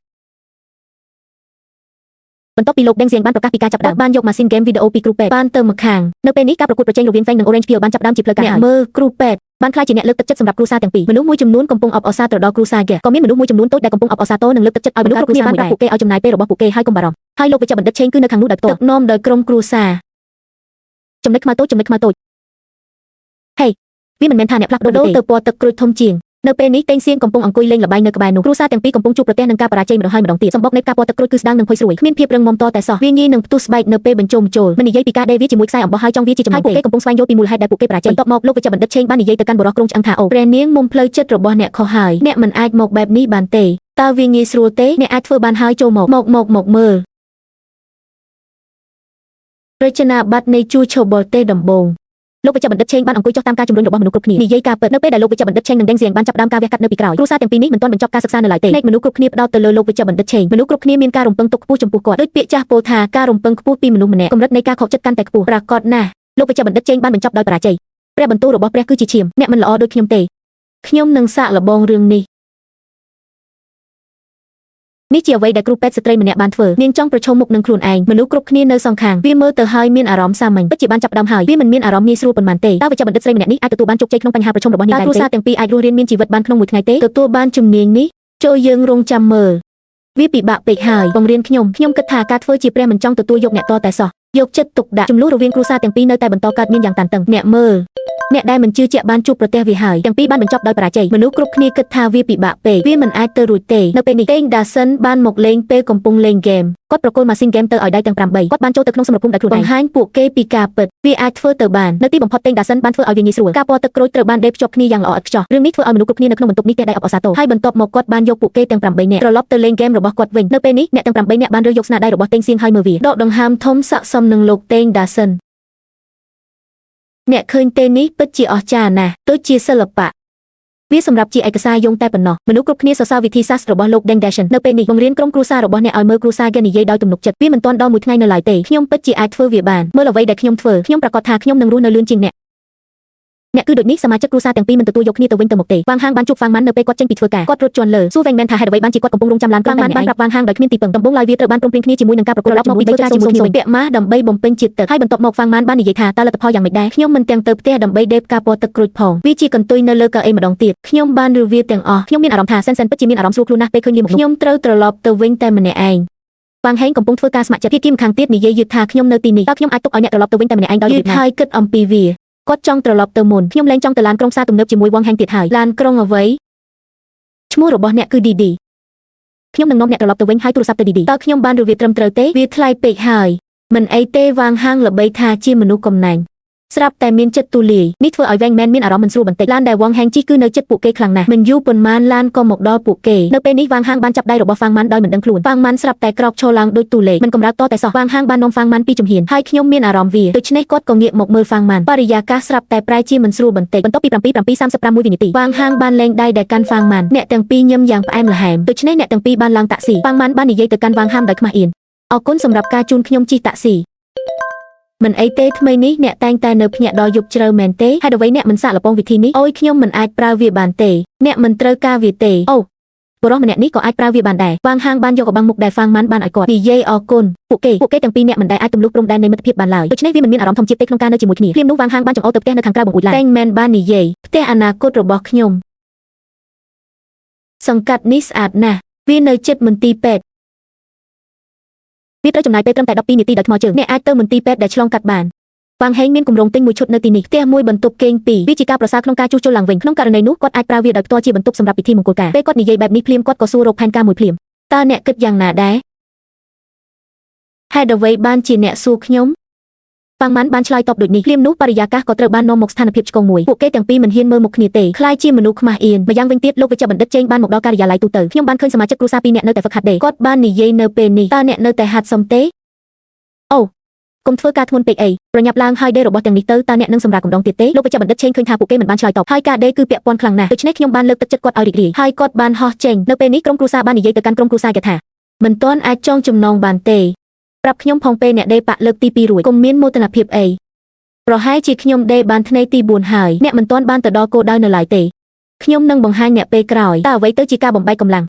បន្ទាប់ពីលោក Deng Xiang បានប្រកាសពីការចាប់ផ្ដើមបានយកម៉ាស៊ីនហ្គេមវីដេអូពីគ្រូពេទ្យបានទៅម្ខាងនៅពេលនេះការប្រកួតប្រជែងរវាង Feng និង Orange Peel បានចាប់ផ្ដើមជាផ្លូវការហើយមើលគ្រូពេទ្យបានក្លាយជាអ្នកលើកទឹកចិត្តសម្រាប់គ្រួសារទាំងពីរមនុស្សមួយចំនួនកំពុងអបអរសាទរដល់គ្រួសារគេក៏មានមនុស្សមួយចំនួនតូចដែលកំពុងអបអរសាទរនិងលើកទឹកចិត្តឲ្យមនុស្សគ្រប់គ្នាបានប្រាប់ពួកគេឲ្យចំណាយពេលរបស់ពួកគេហើយកុំបារម្ភហើយលោកវិជ្ជបណ្ឌិតឆេងគឺនៅខាងនោះដោយផ្ទាល់ដឹកនាំដោយក្រុមគ្រួសារចំណុចខ្មៅតូចហេវាមិនមែនថាអ្នកផ្លាស់ប្ដូរទៅពណ៌ទឹកក្រូចធំជាងនៅពេលនេះតេងសៀងកំពុងអង្គុយលេងល្បែងនៅក្បែរនោះគ្រួសារទាំងពីរកំពុងជួបប្រទះនឹងការបរាជ័យម្ដងហើយម្ដងទៀតសម្បុកនៃការពណ៌ទឹកក្រូចគឺស្ដាងនិងផុយស្រួយគ្មានភាពរឹងមាំតតែសោះវាងាយនឹងផ្ទុះស្បែកនៅពេលបញ្ចូលមិននិយាយពីការដេរវាជាមួយខ្សែអំបោះហើយចង់វាជាចំណងទេពួកគេកំពុងស្វែងយល់ពីមូលហេតុដែលពួកគេបរាជ័យបន្ទាប់មកលោកវិជ្ជបណ្ឌិតឆេងបាននិយាយទៅកាន់បុរសក្រុងឆ្អឹងថាអូព្រះនាងមុំផ្លូវចិត្តរបស់អ្នកខុសហើយអ្នកមិនអាចមកបែបនេះបានទេតើវាងាយស្រួលទេអ្នកអាចធ្វើបានហើយចូលមកមើលរចនាប័ទ្មនៃជួរឆូបលទេដំបងលោកវិជ្ជបណ្ឌិតឆេងបានអង្គុយចុះតាមការជំរុញរបស់មនុស្សគ្រប់គ្នានិយាយការពិតនៅពេលដែលលោកវិជ្ជបណ្ឌិតឆេងនិងដេងសៀងបានចាប់ផ្ដើមការវះកាត់នៅពីក្រោយគ្រួសារទាំងពីរនេះមិនទាន់បញ្ចប់ការសិក្សានៅឡើយទេភ្នែកមនុស្សគ្រប់គ្នាផ្ដោតទៅលើលោកវិជ្ជបណ្ឌិតឆេងមនុស្សគ្រប់គ្នាមានការរំពឹងទុកខ្ពស់ចំពោះគាត់ដូចពាក្យចាស់ពោលថាការរំពឹងខ្ពស់ពីមនុស្សម្នាក់កម្រិតនៃការខកចិត្តកាន់តែខ្ពស់ប្រាកដណាស់ លោកវេជ្ជបណ្ឌិតចេងបានបញ្ចប់ដោយបរាជ័យព្រះបន្ទូលរបស់ព្រះគឺជាឈាមអ្នកមិនល្អដូចខ្ញុំទេខ្ញុំនឹងសាកល្បងរឿងនេះនេះជាអ្វីដែលគ្រូពេទ្យស្ត្រីម្នាក់បានធ្វើនាងចង់ប្រឈមមុខនឹងខ្លួនឯងមនុស្សគ្រប់គ្នានៅសងខាងវាមើលទៅហើយមានអារម្មណ៍សាមញ្ញពិតជាបានចាប់ផ្ដើមហើយវាមិនមានអារម្មណ៍ងាយស្រួលប៉ុន្មានទេតើវេជ្ជបណ្ឌិតស្រីម្នាក់នេះអាចទទួលបានជោគជ័យក្នុងបញ្ហាប្រឈមរបស់នាងដែរទេគ្រួសារទាំងពីរអាចរស់រានមានជីវិតបានក្នុងមួយថ្ងៃទេទទួលបានជំនាញនេះចូលយើងរងចាំមើលវាពិបាកពេកហើយបង្រៀនខ្ញុំគិតថាការធ្វើជាព្រះមិនចង់ទទួលយកអ្នកតតែសោះយកចិត្តទុកដាក់ចំនួនរវាងគ្រួសារទាំងពីរនៅតែបន្តកើតមានយ៉ាងតានតឹងអ្នកមើលអ្នកដែលមិនជឿជាក់បានជួបប្រទះវាហើយទាំងពីរបានបញ្ចប់ដោយបរាជ័យមនុស្សគ្រប់គ្នាគិតថាវាពិបាកពេកវាមិនអាចទៅរួចទេនៅពេលនេះតេងដាសិនបានមកលេងពេលកំពុងលេងហ្គេមគាត់ប្រគល់ម៉ាស៊ីនហ្គេមទៅឲ្យដៃទាំង8គាត់បានចូលទៅក្នុងសមរភូមិដោយខ្លួនឯងបង្ហាញពួកគេពីការពិតវាអាចធ្វើទៅបាននៅទីបំផុតតេងដាសិនបានធ្វើឲ្យវាងាយស្រួលការពណ៌ទឹកក្រូចត្រូវបានដេរភ្ជាប់គ្នាយ៉ាងល្អឥតខ្ចោះរឿងនេះធ្វើឲ្យមនុស្សគ្រប់គ្នានៅក្នុងបន្ទប់នេះទះដៃអបអរសាទរហើយបន្ទាប់មកគាត់បានយកពួកគេទាំង8នាក់ត្រឡប់ទៅលេងហ្គេមរបស់គាត់វិញនៅពេលនេះអ្នកទាំង8នាក់បានរើសយកស្នាដៃរបស់តេងសៀងហើយមើលវាដកដង្ហើមធំស័ក្តិសមនឹងលោកតេងដាសិនអ្នកឃើញទេនេះពិតជាអស្ចារ្យណាស់ដូចជាសិល្បៈវាសម្រាប់ជាឯកសារយោងតែប៉ុណ្ណោះមនុស្សគ្រប់គ្នាសរសើរវិធីសាស្ត្ររបស់លោក Deng Daxian នៅពេលនេះបង្រៀនក្រុមគ្រួសាររបស់អ្នកឲ្យមើលគ្រួសារគេនិយាយដោយទំនុកចិត្តវាមិនទាន់ដល់មួយថ្ងៃនៅឡើយទេខ្ញុំពិតជាអាចធ្វើវាបានមើលអ្វីដែលខ្ញុំធ្វើខ្ញុំប្រកាសថាខ្ញុំនឹងរស់នៅលឿនជាងអ្នកគឺដូចនេះសមាជិកគ្រួសារទាំងពីរមិនទទួលយកគ្នាទៅវិញទៅមកទេវ៉ាងហាងបានជួបហ្វាងម៉ាន់នៅពេលគាត់ចេញពីធ្វើការគាត់រត់ជាន់លើសួរវែងមែនថាហេតុអ្វីបានជាគាត់កំពុងរងចាំឡានក្រុងបានប្រាប់វ៉ាងហាងដោយគ្មានទីពឹងដំបូងឡើយវាត្រូវបានព្រមព្រៀងគ្នាជាមួយនឹងការប្រកួតរបស់ពីចូលជាមួយខ្ញុំពាក់ម៉ាស់ដើម្បីបំពេញជាតិទឹកហើយបន្ទាប់មកវ៉ាងម៉ាន់បាននិយាយថាតើលទ្ធផលយ៉ាងម៉េចដែរខ្ញុំមិនទាំងទៅផ្ទះដើម្បីដេបការពណ៌ទឹកក្រូចផងវាជាកន្ទុយនៅលើកៅអីម្ដងទៀតខ្ញុំបានរវាទាំងអស់ខ្ញុំមានអារម្មណ៍ថាសិនពិតជាមានអារម្មណ៍ស្រួលខ្លួនណាស់ពេលឃើញលាមកខ្ញុំត្រូវត្រឡប់ទៅវិញតែម្នាក់ឯងវ៉ាងហេងកំពុងធ្វើការស្ម័គ្រចិត្តគីមខាងទៀតនិយាយយឺតថាខ្ញុំនៅទីនេះតើខ្ញុំអាចទុកឲ្យអ្នកត្រឡប់ទៅវិញតែម្នាក់ឯងដោយយឺតហើយគិតអំពីវាគាត់ចង់ត្រឡប់ទៅមុនខ្ញុំលែងចង់ទៅឡានក្រុងផ្សារទំនើបជាមួយវ៉ាងហេងទៀតហើយឡានក្រុងអ្វីឈ្មោះរបស់អ្នកគឺឌីឌីខ្ញុំនឹងនាំអ្នកត្រឡប់ទៅវិញហើយទូរស័ព្ទទៅឌីឌីតើខ្ញុំបានរវាត្រឹមត្រូវទេវាថ្លៃពេកហើយមិនអីទេវ៉ាងហាងល្បីថាជាមនុស្សកំណាញ់ស្រាប់តែមានចិត្តទូលាយនេះធ្វើឲ្យវែងមែនមានអារម្មណ៍មិនស្រួលបន្តិចឡានដែលវ៉ាងហេងជិះគឺនៅចិត្តពួកគេខ្លាំងណាស់មិនយូរប៉ុន្មានឡានក៏មកដល់ពួកគេនៅពេលនេះវ៉ាងហាងបានចាប់ដៃរបស់ហ្វាងម៉ាន់ដោយមិនដឹងខ្លួនហ្វាងម៉ាន់ស្រាប់តែក្រោកឈរឡើងដូចទូលេខមិនកំរើកតតែសោះវ៉ាងហាងបាននាំហ្វាងម៉ាន់ពីជំហានហើយខ្ញុំមានអារម្មណ៍វាដូច្នេះគាត់ក៏ងាកមកមើលហ្វាងម៉ាន់បរិយាកាសស្រាប់តែប្រែជាមិនស្រួលបន្តិចបន្ទាប់ពី7:35វិនាទីវ៉ាងហាងបានលែងដៃដែលកាន់ហ្វាងម៉ាន់អ្នកទាំងពីរញឹមយ៉ាងផ្អែមល្ហែមដូច្នេះអ្នកទាំងពីរបានឡើងតាក់ស៊ីហ្វាងម៉ាន់បាននិយាយទៅកាន់វ៉ាងហាងដោយខ្មាស់អៀនអរគុណសម្រាប់ការជូនខ្ញុំជិះតាក់ស៊ីមិនអីទេថ្មីនេះអ្នកតែងតែនៅភ្ញាក់ដល់យប់ជ្រៅមែនទេហេតុអ្វីអ្នកមិនសាកល្បងវិធីនេះអូយខ្ញុំមិនអាចប្រើវាបានទេអ្នកមិនត្រូវការវាទេអូបុរសម្នាក់នេះក៏អាចប្រើវាបានដែរវ៉ាងហាងបានយកកបាំងមុខដែលហ្វាងម៉ាន់បានឲ្យគាត់និយាយអរគុណពួកគេទាំងពីរនាក់មិនដែលអាចទម្លុះព្រំដែននៃមិត្តភាពបានឡើយដូច្នេះវាមិនមានអារម្មណ៍ធម្មជាតិទេក្នុងការនៅជាមួយគ្នាព្រាមនោះវ៉ាងហាងបានចង្អុលទៅផ្ទះនៅខាងក្រៅបង្អួចឡើងតែងមែនបាននិយាយផ្ទះអនាគតរបស់ខ្ញុំសង្កាត់នេះស្អាតណាស់វានៅជិតមន្ទីរពេទ្យវាត្រូវចំណាយពេលត្រឹមតែ12នាទីដោយថ្មើរជើងអ្នកអាចទៅមន្ទីរពេទ្យដែលឆ្លងកាត់បានវ៉ាងហេងមានគម្រោងទិញមួយឈុតនៅទីនេះផ្ទះមួយបន្ទប់គេងពីរវាជាការប្រសើរក្នុងការជួសជុលឡើងវិញក្នុងករណីនោះគាត់អាចប្រើវាដោយផ្ទាល់ជាបន្ទប់សម្រាប់ពិធីមង្គលការពេលគាត់និយាយបែបនេះភ្លាមគាត់ក៏សួររកផែនការមួយភ្លាមតើអ្នកគិតយ៉ាងណាដែរហេតុអ្វីបានជាអ្នកសួរខ្ញុំវ៉ាងម៉ាន់បានឆ្លើយតបដូចនេះភ្លាមនោះបរិយាកាសក៏ត្រូវបាននាំមកស្ថានភាពឆ្កងមួយពួកគេទាំងពីរមិនហ៊ានមើលមុខគ្នាទេខ្លាយជាមនុស្សខ្មាស់អៀនម្យ៉ាងវិញទៀតលោកវេជ្ជបណ្ឌិតចេងបានមកដល់ការិយាល័យទូទៅខ្ញុំបានឃើញសមាជិកគ្រួសារពីរនាក់នៅតែហ្វឹកហាត់ដេរគាត់បាននិយាយនៅពេលនេះតើអ្នកនៅតែហាត់សុំទេអូកុំធ្វើការធ្ងន់ពេកអីប្រញាប់ឡើងហើយដេររបស់ទាំងនេះទៅតើអ្នកនឹងសម្រាប់កម្ដងទៀតទេលោកវេជ្ជបណ្ឌិតឆេងឃើញថាពួកគេមិនបានឆ្លើយតបហើយការដេរគឺពាក់ព័ន្ធខ្លាំងណាស់ដូច្នេះខ្ញុំបានលើកទឹកចិត្តគាត់ឲ្យរីករាយហើយគាត់បានហោះចេញនៅពេលនេះក្រុមគ្រួសារបាននិយាយទៅកាន់ក្រុមគ្រួសារគេថាមិនទាន់អាចចងចំណងបានទេប្រាប់ខ្ញុំផងពេលអ្នកដេរប៉ាក់លើកទី2រួចកុំមានមោទនភាពអីប្រហែលជាខ្ញុំដេរបានថ្ងៃទី4ហើយអ្នកមិនទាន់បានទៅដល់គោលដៅនៅឡើយទេខ្ញុំនឹងបង្ហាញអ្នកពេលក្រោយតើអ្វីទៅជាការបំបែកកម្លាំង